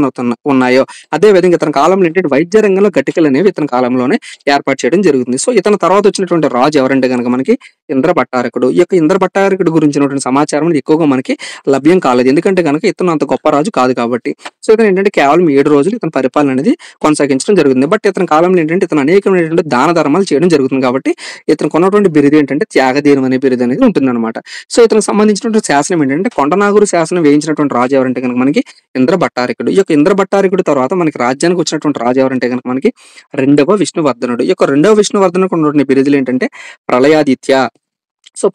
ఉన్నాయో అదే విధంగా ఇతని కాలంలో ఏంటంటే వైద్య రంగంలో ఘటికలు అనేవి ఇతని కాలంలోనే ఏర్పాటు చేయడం జరుగుతుంది. సో ఇతని తర్వాత వచ్చినటువంటి రాజు ఎవరంటే కనుక మనకి ఇంద్ర భట్టారకుడు. ఈ యొక్క ఇంద్ర భట్టారకుడు గురించినటువంటి సమాచారం ఎక్కువగా మనకి లభ్యం కాలేదు. ఎందుకంటే కనుక ఇతను అంత గొప్ప రాజు కాదు కాబట్టి. సో ఇతను ఏంటంటే కేవలం 7 రోజులు ఇతని పరిపాలన అనేది కొనసాగించడం జరుగుతుంది. బట్ ఇతని కాలంలో ఏంటంటే ఇతను అనేకమైనటువంటి దాన ధర్మాలు చేయడం జరుగుతుంది కాబట్టి ఇతనికి ఉన్నటువంటి బిరుదు ఏంటంటే త్యాగధీరం అనే బిరుదు అనేది ఉంటుంది అనమాట. సో ఇతనికి సంబంధించినటువంటి శాసనం ఏంటంటే కొండనాగూరు శాసనం వేయించినటువంటి రాజు ఎవరంటే కనుక మనకి ఇంద్ర భట్టారకుడు. ఈ యొక్క ఇంద్ర భట్టారకుడు తర్వాత మనకి రాజ్యానికి వచ్చినటువంటి రాజు ఎవరంటే కనుక మనకి 2వ విష్ణువర్ధనుడు. ఈ యొక్క 2వ విష్ణువర్ధనుకు ఉన్నటువంటి బిరుదులు ఏంటంటే ప్రళయాదిత్య. సో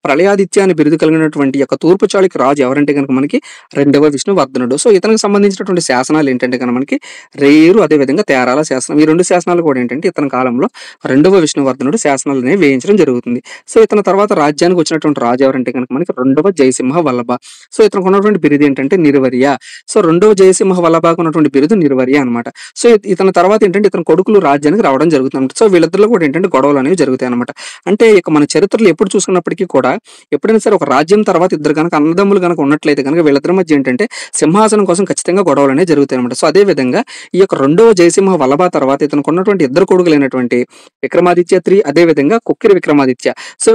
ప్రళయాదిత్య అనే బిరుదు కలిగినటువంటి యొక్క తూర్పు చాళుక్య రాజు ఎవరంటే కనుక మనకి 2వ విష్ణువర్ధనుడు. సో ఇతనికి సంబంధించినటువంటి శాసనాలు ఏంటంటే కనుక మనకి రేయూరు, అదేవిధంగా తేరాల శాసనం. ఈ 2 శాసనాలు కూడా ఏంటంటే ఇతని కాలంలో 2వ విష్ణువర్ధనుడు శాసనాలు అనేవి వేయించడం జరుగుతుంది. సో ఇతని తర్వాత రాజ్యానికి వచ్చినటువంటి రాజు ఎవరంటే కనుక మనకి 2వ జయసింహ వల్లభ. సో ఇతనికి ఉన్నటువంటి బిరుదు ఏంటంటే నిర్వర్య. సో 2వ జయసింహ వల్లభకు ఉన్నటువంటి బిరుదు నిర్వర్య అనమాట. సో ఇతని తర్వాత ఏంటంటే ఇతని కొడుకులు రాజ్యానికి రావడం జరుగుతుంది. సో వీళ్ళిద్దరిలో కూడా ఏంటంటే గొడవలు అనేవి జరుగుతాయి అనమాట. అంటే ఇక మన చరిత్రలో ఎప్పుడు చూసుకున్నప్పటికీ కూడా ఎప్పుడైనా సరే ఒక రాజ్యం తర్వాత ఇద్దరు కనుక అన్నదమ్ములు కనుక ఉన్నట్లయితే కనుక వీళ్ళిద్దరి మధ్య ఏంటంటే సింహాసనం కోసం ఖచ్చితంగా గొడవలు అనేవి జరుగుతాయి అనమాట. సో అదే విధంగా ఈ యొక్క 2వ జయసింహ వల్లభ తర్వాత ఇతనికి ఉన్నటువంటి ఇద్దరు కొడుకులైనటువంటి విక్రమాదిత్య 3, అదే విధంగా కొక్కిరి విక్రమాదిత్య. సో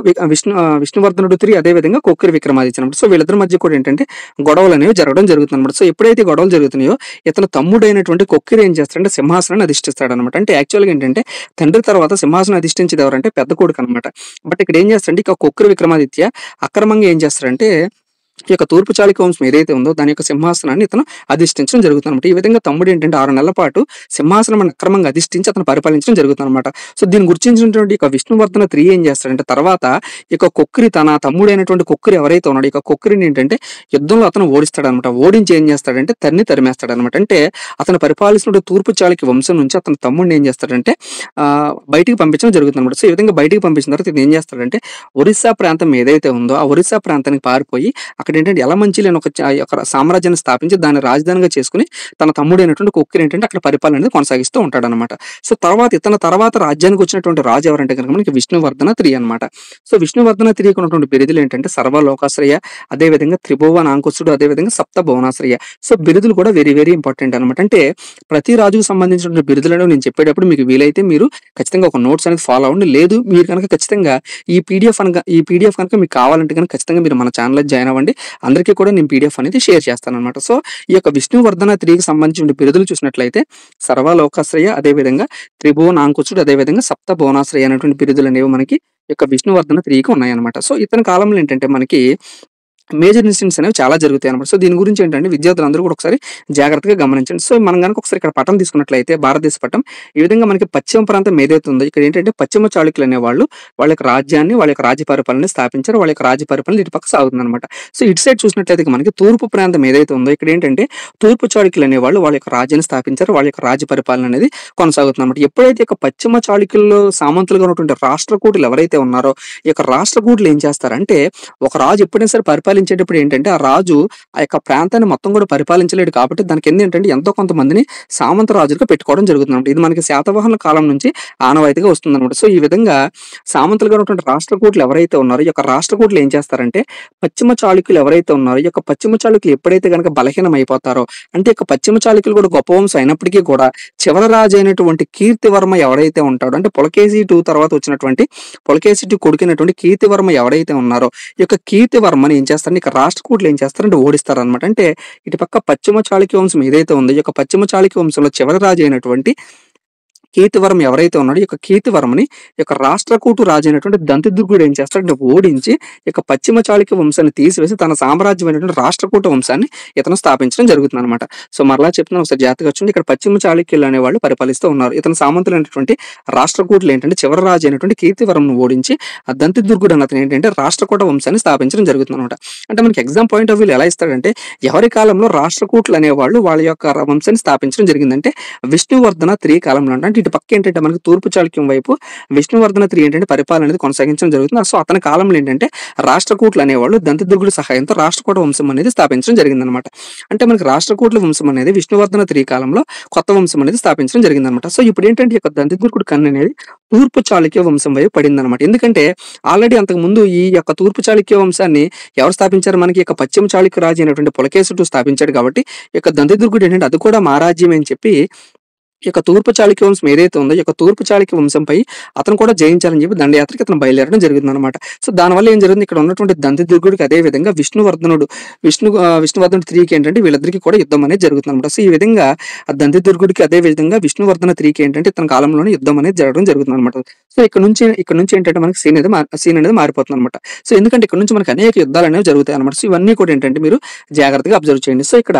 విష్ణువర్ధనుడు 3, అదే విధంగా కొక్కిరి విక్రమాదిత్య అనమాట. సో వీళ్ళిద్దరి మధ్య కూడా ఏంటంటే గొడవలు అనేవి జరగడం జరుగుతుంది అనమాట. సో ఎప్పుడైతే గొడవలు జరుగుతున్నాయో ఇతను తమ్ముడైనటువంటి కొక్కిరి ఏం చేస్తాడంటే సింహాసనాన్ని అధిష్టిస్తాడు అనమాట. అంటే యాక్చువల్గా ఏంటంటే తండ్రి తర్వాత సింహాసనం అధిష్ఠించేది ఎవరంటే పెద్ద కొడుకు అనమాట. బట్ ఇక్కడ ఏం చేస్తాడంటే ఇక కొక్కిరి విక్రమాదిత్య అక్రమంగా ఏం చేస్తాడంటే ఈ యొక్క తూర్పు చాళుక్య వంశం ఏదైతే ఉందో దాని యొక్క సింహాసనాన్ని ఇతను అధిష్ఠించడం జరుగుతుంది అనమాట. ఈ విధంగా తమ్ముడు ఏంటంటే 6 నెలల పాటు సింహాసనం అక్రమంగా అధిష్ఠించి అతను పరిపాలించడం జరుగుతుంది అనమాట. సో దీన్ని గుర్తించినటువంటి ఇక విష్ణువర్ధన 3 ఏం చేస్తాడంటే తర్వాత ఇక కొక్కిరి తన తమ్ముడైనటువంటి కొక్కిరి ఎవరైతే ఉన్నాడో ఇక కొక్కిరిని ఏంటంటే యుద్ధంలో అతను ఓడిస్తాడు అనమాట. ఓడించి ఏం చేస్తాడంటే తరిమేస్తాడు అనమాట. అంటే అతను పరిపాలిస్తున్న తూర్పు చాళుక్య వంశం నుంచి అతని తమ్ముడిని ఏం చేస్తాడంటే బయటికి పంపించడం జరుగుతుంది అనమాట. సో ఈ విధంగా బయటికి పంపించిన తర్వాత ఇది ఏం చేస్తాడంటే ఒరిస్సా ప్రాంతం ఏదైతే ఉందో ఆ ఒరిస్సా ప్రాంతానికి పారిపోయి అక్కడ ఏంటంటే యలమంచిలి అని ఒక సామ్రాజ్యాన్ని స్థాపించి దాన్ని రాజధానిగా చేసుకుని తన తమ్ముడైనటువంటి కొక్కిరి ఏంటంటే అక్కడ పరిపాలన అనేది కొనసాగిస్తూ ఉంటాడు అనమాట. సో ఇతని తర్వాత రాజ్యానికి వచ్చినటువంటి రాజు ఎవరంటే కనుక మనకి విష్ణువర్ధన 3 అనమాట. సో విష్ణువర్ధన 3కి ఉన్నటువంటి బిరుదులు ఏంటంటే సర్వలోకాశ్రయ, అదేవిధంగా త్రిభువన అంకుశుడు, అదేవిధంగా సప్త భువనాశ్రయ. సో బిరుదులు కూడా వెరీ వెరీ ఇంపార్టెంట్ అనమాట. అంటే ప్రతి రాజుకు సంబంధించిన బిరుదులను నేను చెప్పేటప్పుడు మీకు వీలైతే మీరు ఖచ్చితంగా ఒక నోట్స్ అనేది ఫాలో అవ్వండి. లేదు మీరు కనుక ఖచ్చితంగా ఈ పీడిఎఫ్ కనుక మీకు కావాలంటే కనుక ఖచ్చితంగా మీరు మన ఛానల్లో జాయిన్ అవ్వండి. అందరికీ కూడా నేను పీడిఎఫ్ అనేది షేర్ చేస్తాను అనమాట. సో ఈ యొక్క విష్ణువర్ధన 3కి సంబంధించిన బిరుదులు చూసినట్లయితే సర్వలోకాశ్రయ, అదేవిధంగా త్రిభువనాంకుశుడు, అదేవిధంగా సప్త భువనాశ్రయ అనేటువంటి బిరుదులు అనేవి మనకి ఈ యొక్క విష్ణువర్ధన 3కి ఉన్నాయన్నమాట. సో ఇతని కాలంలో ఏంటంటే మనకి మేజర్ ఇన్సిడెంట్స్ అనేవి చాలా జరుగుతాయి అనమాట. సో దీని గురించి ఏంటంటే విద్యార్థులందరూ కూడా ఒకసారి జాగ్రత్తగా గమనించండి. సో మనం కనుక ఒకసారి ఇక్కడ పటం తీసుకున్నట్లయితే భారతదేశ పటం ఈ విధంగా మనకి పశ్చిమ ప్రాంతం ఏదైతే ఉందో ఇక్కడ ఏంటంటే పశ్చిమ చాళుక్యులు అనేవాళ్ళు వాళ్ళ యొక్క రాజ్యాన్ని, వాళ్ళ యొక్క రాజ్య పరిపాలన స్థాపించారు. వాళ్ళ యొక్క రాజ్య పరిపాలన ఇటు పక్క సాగుతుంది అనమాట. సో ఇటు సైడ్ చూసినట్లయితే మనకి తూర్పు ప్రాంతం ఏదైతే ఉందో ఇక్కడ ఏంటంటే తూర్పు చాళుక్యులు అనేవాళ్ళు వాళ్ళ యొక్క రాజ్యాన్ని స్థాపించారు. వాళ్ళ యొక్క రాజ్య పరిపాలన అనేది కొనసాగుతుంది అనమాట. ఎప్పుడైతే ఇక పశ్చిమ చాళుక్యుల్లో సామంతులుగా ఉన్నటువంటి రాష్ట్రకూటులు ఎవరైతే ఉన్నారో ఈ యొక్క రాష్ట్రకూటులు ఏం చేస్తారంటే ఒక రాజు ఎప్పుడైనా సరే పరిపాలించేటప్పుడు ఏంటంటే ఆ రాజు ఆ యొక్క ప్రాంతాన్ని మొత్తం కూడా పరిపాలించలేడు కాబట్టి దానికి ఏంటంటే ఎంతో కొంతమందిని సామంత రాజులుగా పెట్టుకోవడం జరుగుతుందన్నమాట. ఇది మనకి శాతవాహనుల కాలం నుంచి ఆనవాయితీగా వస్తుందన్నమాట. సో ఈ విధంగా సామంతులుగా ఉన్నటువంటి రాష్ట్రకూటులు ఎవరైతే ఉన్నారో ఈ యొక్క రాష్ట్రకూటులు ఏం చేస్తారంటే పశ్చిమ చాళుక్యులు ఎవరైతే ఉన్నారో ఈ యొక్క పశ్చిమ చాళుక్యులు ఎప్పుడైతే గనక బలహీనం అయిపోతారో అంటే ఈ యొక్క పశ్చిమ చాళుక్యులు కూడా గొప్ప వంశం అయినప్పటికీ కూడా చివరి రాజు అయినటువంటి కీర్తివర్మ ఎవరైతే ఉంటాడో అంటే పులకేశి 2 తర్వాత వచ్చినటువంటి పులకేశి 2 కొడుకునటువంటి కీర్తివర్మ ఎవరైతే ఉన్నారో ఈ యొక్క కీర్తివర్మని ఏం చేస్తారంటే ఇక రాష్ట్రకూటులు ఏం చేస్తారంటే ఓడిస్తారనమాట. అంటే ఇటు పక్క పశ్చిమ చాళుక్య వంశం ఏదైతే ఉందో ఈ యొక్క పశ్చిమ చాళుక్య వంశంలో చివరి రాజు అయినటువంటి కీర్తివర్మ ఎవరైతే ఉన్నాడో ఈ యొక్క కీర్తివర్మని ఈ యొక్క రాష్ట్రకూటు రాజు అయినటువంటి దంతిదుర్గుడు ఏం చేస్తాడంటే ఓడించి ఈ యొక్క పశ్చిమ చాళుక్య వంశాన్ని తీసివేసి తన సామ్రాజ్యమైనటువంటి రాష్ట్రకూట వంశాన్ని ఇతను స్థాపించడం జరుగుతుంది అనమాట. సో మరలా చెప్తున్నాను ఒకసారి జాగ్రత్తగా చూడండి. ఇక్కడ పశ్చిమ చాళుక్యులు అనేవాళ్ళు పరిపాలిస్తూ ఉన్నారు. ఇతను సామంతులైనటువంటి రాష్ట్రకూటులు ఏంటంటే చివరి రాజు అయినటువంటి కీర్తివర్మను ఓడించి ఆ దంతిదుర్గుడు అన్న అతను ఏంటంటే రాష్ట్రకూట వంశాన్ని స్థాపించడం జరుగుతుంది అనమాట. అంటే మనకి ఎగ్జామ్ పాయింట్ ఆఫ్ వ్యూ ఎలా ఇస్తాడంటే ఎవరి కాలంలో రాష్ట్రకూటులు అనేవాళ్ళు వాళ్ళ యొక్క వంశాన్ని స్థాపించడం జరిగిందంటే విష్ణువర్ధన 3 కాలంలో అంటే ఇటు పక్క ఏంటంటే మనకి తూర్పు చాళుక్యం వైపు విష్ణువర్ధన 3 ఏంటంటే పరిపాలన అనేది కొనసాగించడం జరుగుతుంది. సో అతని కాలంలో ఏంటంటే రాష్ట్రకూటులు అనేవాళ్ళు దంతిదుర్గుడి సహాయంతో రాష్ట్రకూట వంశం అనేది స్థాపించడం జరిగిందనమాట. అంటే మనకి రాష్ట్రకూటుల వంశం అనేది విష్ణువర్ధన 3 కాలంలో కొత్త వంశం అనేది స్థాపించడం జరిగిందనమాట. సో ఇప్పుడు ఏంటంటే ఈ యొక్క దంతిదుర్గుడి కన్ను అనేది తూర్పు చాళుక్య వంశం వైపు పడిందనమాట. ఎందుకంటే ఆల్రెడీ అంతకు ముందు ఈ యొక్క తూర్పు చాళుక్య వంశాన్ని ఎవరు స్థాపించారు మనకి యొక్క పశ్చిమ చాళుక్య రాజు అయినటువంటి పులకేశి 2 స్థాపించాడు కాబట్టి ఈ యొక్క దంతిదుర్గుడు ఏంటంటే అది కూడా మా రాజ్యమే అని చెప్పి ఈ యొక్క తూర్పు చాళుక్య వంశం ఏదైతే ఉందో ఈ యొక్క తూర్పు చాళుక్య వంశంపై అతను కూడా జయించాలని చెప్పి దండయాత్రకి అతను బయలుదేరడం జరుగుతుంది అనమాట. సో దానివల్ల ఏం జరుగుతుంది ఇక్కడ ఉన్నటువంటి దంతిదుర్గుడికి అదే విధంగా విష్ణువర్ధనుడు 3కి ఏంటంటే వీళ్ళిద్దరికి కూడా యుద్ధం అనేది జరుగుతుంది అనమాట. సో ఈ విధంగా ఆ దంతిదుర్గుడికి అదే విధంగా విష్ణువర్ధన 3కి ఏంటంటే ఇతని కాలంలోనే యుద్ధం అనేది జరగడం జరుగుతుంది అనమాట. సో ఇక్కడ నుంచి ఏంటంటే మనకి సీన్ అనేది మారిపోతుంది అనమాట. సో ఎందుకంటే ఇక్కడ నుంచి మనకి అనేక యుద్ధాలు అనేవి జరుగుతాయి అనమాట. సో ఇవన్నీ కూడా ఏంటంటే మీరు జాగ్రత్తగా అబ్జర్వ్ చేయండి. సో ఇక్కడ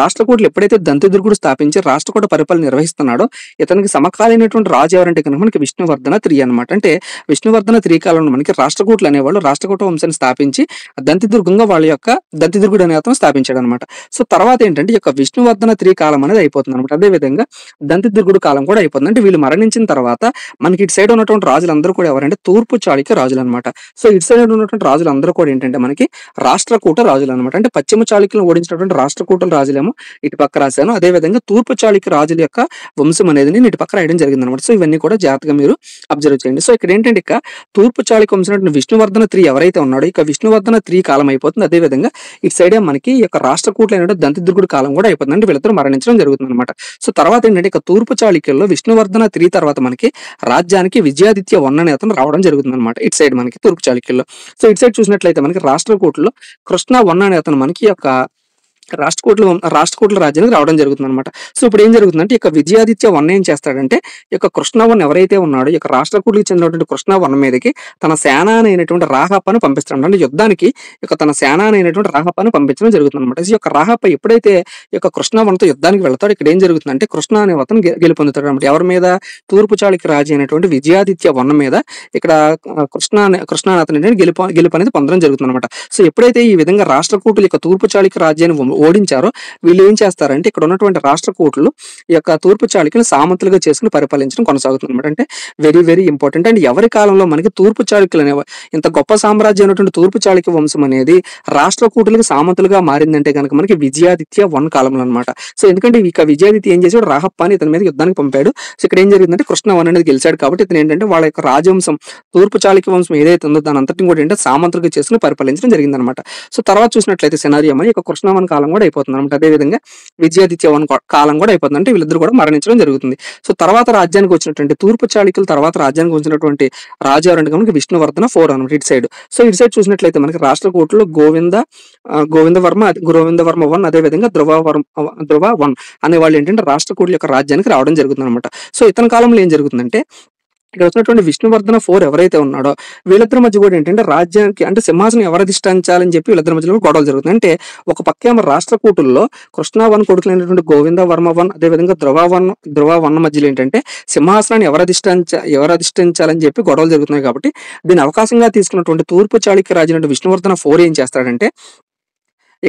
రాష్ట్రకూటులు ఎప్పుడైతే దంతిదుర్గుడు స్థాపించి రాష్ట్రకూట పరిపాలన నిర్వహిస్తున్నాడో ఇతనికి సమకాలీనటువంటి రాజు ఎవరంటే కనుక మనకి విష్ణువర్ధన 3 అనమాట. అంటే విష్ణువర్ధన 3 కాలంలో మనకి రాష్ట్రకూటులు అనేవాళ్ళు రాష్ట్రకూట వంశాన్ని స్థాపించి దంతిదుర్గంగా వాళ్ళ యొక్క దంతిదుర్గుడు అనే అతను స్థాపించాడు అనమాట. సో తర్వాత ఏంటంటే ఈ యొక్క విష్ణువర్ధన 3 కాలం అనేది అయిపోతుంది అనమాట. అదే విధంగా దంతిదుర్గుడు కాలం కూడా అయిపోతుంది. అంటే వీళ్ళు మరణించిన తర్వాత మనకి ఇటు సైడ్ ఉన్నటువంటి రాజులందరూ కూడా ఎవరంటే తూర్పు చాళుక్య రాజులు అనమాట. సో ఇటు సైడ్ ఉన్నటువంటి రాజులందరూ కూడా ఏంటంటే మనకి రాష్ట్రకూట రాజులు అనమాట. అంటే పశ్చిమ చాళుక్యులను ఓడించినటువంటి రాష్ట్రకూటల రాజులేమో ఇటు పక్క రాశాను. అదే విధంగా తూర్పు చాళుక్య రాజుల యొక్క వంశం అనేది ఇటు పక్క రాయడం జరిగింది అనమాట. సో ఇవన్నీ కూడా జాగ్రత్తగా మీరు అబ్జర్వ్ చేయండి. సో ఇక్కడ ఏంటంటే ఇక తూర్పు చాళుక్య వంశం విష్ణువర్ధన 3 ఎవరైతే ఉన్నాడో ఇక విష్ణువర్ధన 3 కాలం అయిపోతుంది. అదే విధంగా ఇటు సైడే మనకి ఈ యొక్క రాష్ట్రకూటలు ఏంటంటే దంతిదుర్గుడు కాలం కూడా అయిపోతుంది. అంటే వీళ్ళిద్దరూ మరణించడం జరుగుతుంది అనమాట. సో తర్వాత ఏంటంటే ఇక తూర్పు చాళుక్యుల్లో విష్ణువర్ధన 3 తర్వాత మనకి రాజ్యానికి విజయాదిత్య 1 అనే అతను రావడం జరుగుతుంది అనమాట. ఇటు సైడ్ మనకి తూర్పు చాళుక్యుల్లో. సో ఇటు సైడ్ చూసినట్లయితే మనకి రాష్ట్రకూటలో కృష్ణ 1 అనే అతను మనకి యొక్క రాష్ట్రకూటుల రాజ్యానికి రావడం జరుగుతుంది అనమాట. సో ఇప్పుడు ఏం జరుగుతుందంటే ఇక విజయాదిత్య 1 ఏం చేస్తాడంటే ఈ యొక్క కృష్ణ 1 ఎవరైతే ఉన్నాడో ఈ యొక్క రాష్ట్రకూటులకు చెందినటువంటి కృష్ణ 1 మీదకి తన సేనాని అయినటువంటి రాహపను పంపిస్తాడు. అంటే యుద్ధానికి ఇక తన సేనాని అయినటువంటి రాహపను పంపించడం జరుగుతుంది అనమాట. ఈ యొక్క రాహప ఎప్పుడైతే ఈ యొక్క కృష్ణ 1తో యుద్ధానికి వెళ్తాడో ఇక్కడ ఏం జరుగుతుందంటే కృష్ణ అనే అతను గెలుపొందుతాడు అనమాట. ఎవరి మీద? తూర్పు చాళుక్య రాజు అయినటువంటి విజయాదిత్య 1 మీద ఇక్కడ కృష్ణ అతను గెలుపు అనేది పొందడం జరుగుతుంది అనమాట. సో ఎప్పుడైతే ఈ విధంగా రాష్ట్రకూటులు యొక్క తూర్పు చాళుక్య రాజ్యాన్ని ఓడించారో వీళ్ళు ఏం చేస్తారంటే ఇక్కడ ఉన్నటువంటి రాష్ట్రకూటులు ఈ యొక్క తూర్పు చాళుక్యులు సామంతులుగా చేసుకుని పరిపాలించడం కొనసాగుతుంది అనమాట. అంటే వెరీ వెరీ ఇంపార్టెంట్. అండ్ ఎవరి కాలంలో మనకి తూర్పు చాళుక్యులు అనే ఇంత గొప్ప సామ్రాజ్యం అయినటువంటి తూర్పు చాళుక్య వంశం అనేది రాష్ట్రకూటులకు సామంతులుగా మారిందంటే కనుక మనకి విజయాదిత్య 1 కాలంలో అనమాట. సో ఎందుకంటే ఇక విజయాదిత్య ఏం చేశాడు? రాహప్ప అని ఇతని మీద యుద్ధానికి పంపాడు. సో ఇక్కడ ఏం జరిగిందంటే కృష్ణ 1 అనేది గెలిచాడు కాబట్టి ఇతను ఏంటంటే వాళ్ళ యొక్క రాజవంశం తూర్పు చాళుక్య వంశం ఏదైతే ఉందో దాని అంతటిని కూడా ఏంటంటే సామంతులుగా చేసుకుని పరిపాలించడం జరిగింది అనమాట. సో తర్వాత చూసినట్లయితే సినారియో మరి ఇక కృష్ణ 1 కాలం కూడా అయిపోతుంది అనమాట. అదే విధంగా విజయాదిత్య 1 కాలం కూడా అయిపోతుంది. అంటే వీళ్ళిద్దరు కూడా మరణించడం జరుగుతుంది. సో తర్వాత రాజ్యానికి వచ్చినటువంటి తూర్పు చాళుక్యుల తర్వాత రాజ్యానికి వచ్చినటువంటి రాజు ఎవరంటే కనుక విష్ణువర్ధన 4 అనమాట ఇటు సైడ్. సో ఇటు సైడ్ చూసినట్లయితే మనకి రాష్ట్రకూటులో గోవిందవర్మ 1 అదే విధంగా ధ్రువ 1 అనే వాళ్ళు ఏంటంటే రాష్ట్రకూటుల యొక్క రాజ్యానికి రావడం జరుగుతుంది అనమాట. సో ఇతని కాలంలో ఏం జరుగుతుందంటే ఇక్కడ వచ్చినటువంటి విష్ణువర్ధన 4 ఎవరైతే ఉన్నాడో వీళ్ళిద్దరి మధ్య కూడా ఏంటంటే రాజ్యానికి అంటే సింహాసనం ఎవరు అధిష్ఠించాలని చెప్పి వీళ్ళిద్దరి మధ్యలో గొడవలు జరుగుతుంది. అంటే ఒక పక్కేమో రాష్ట్రకూటుల్లో కృష్ణ 1 కొడుకులైనటువంటి గోవిందవర్మ 1 అదే విధంగా ధ్రువ 1 మధ్యలో ఏంటంటే సింహాసనాన్ని ఎవరు అధిష్ఠించాలని చెప్పి గొడవలు జరుగుతున్నాయి. కాబట్టి దీని అవకాశంగా తీసుకున్నటువంటి తూర్పు చాళుక్య రాజు విష్ణువర్ధన 4 ఏం చేస్తాడంటే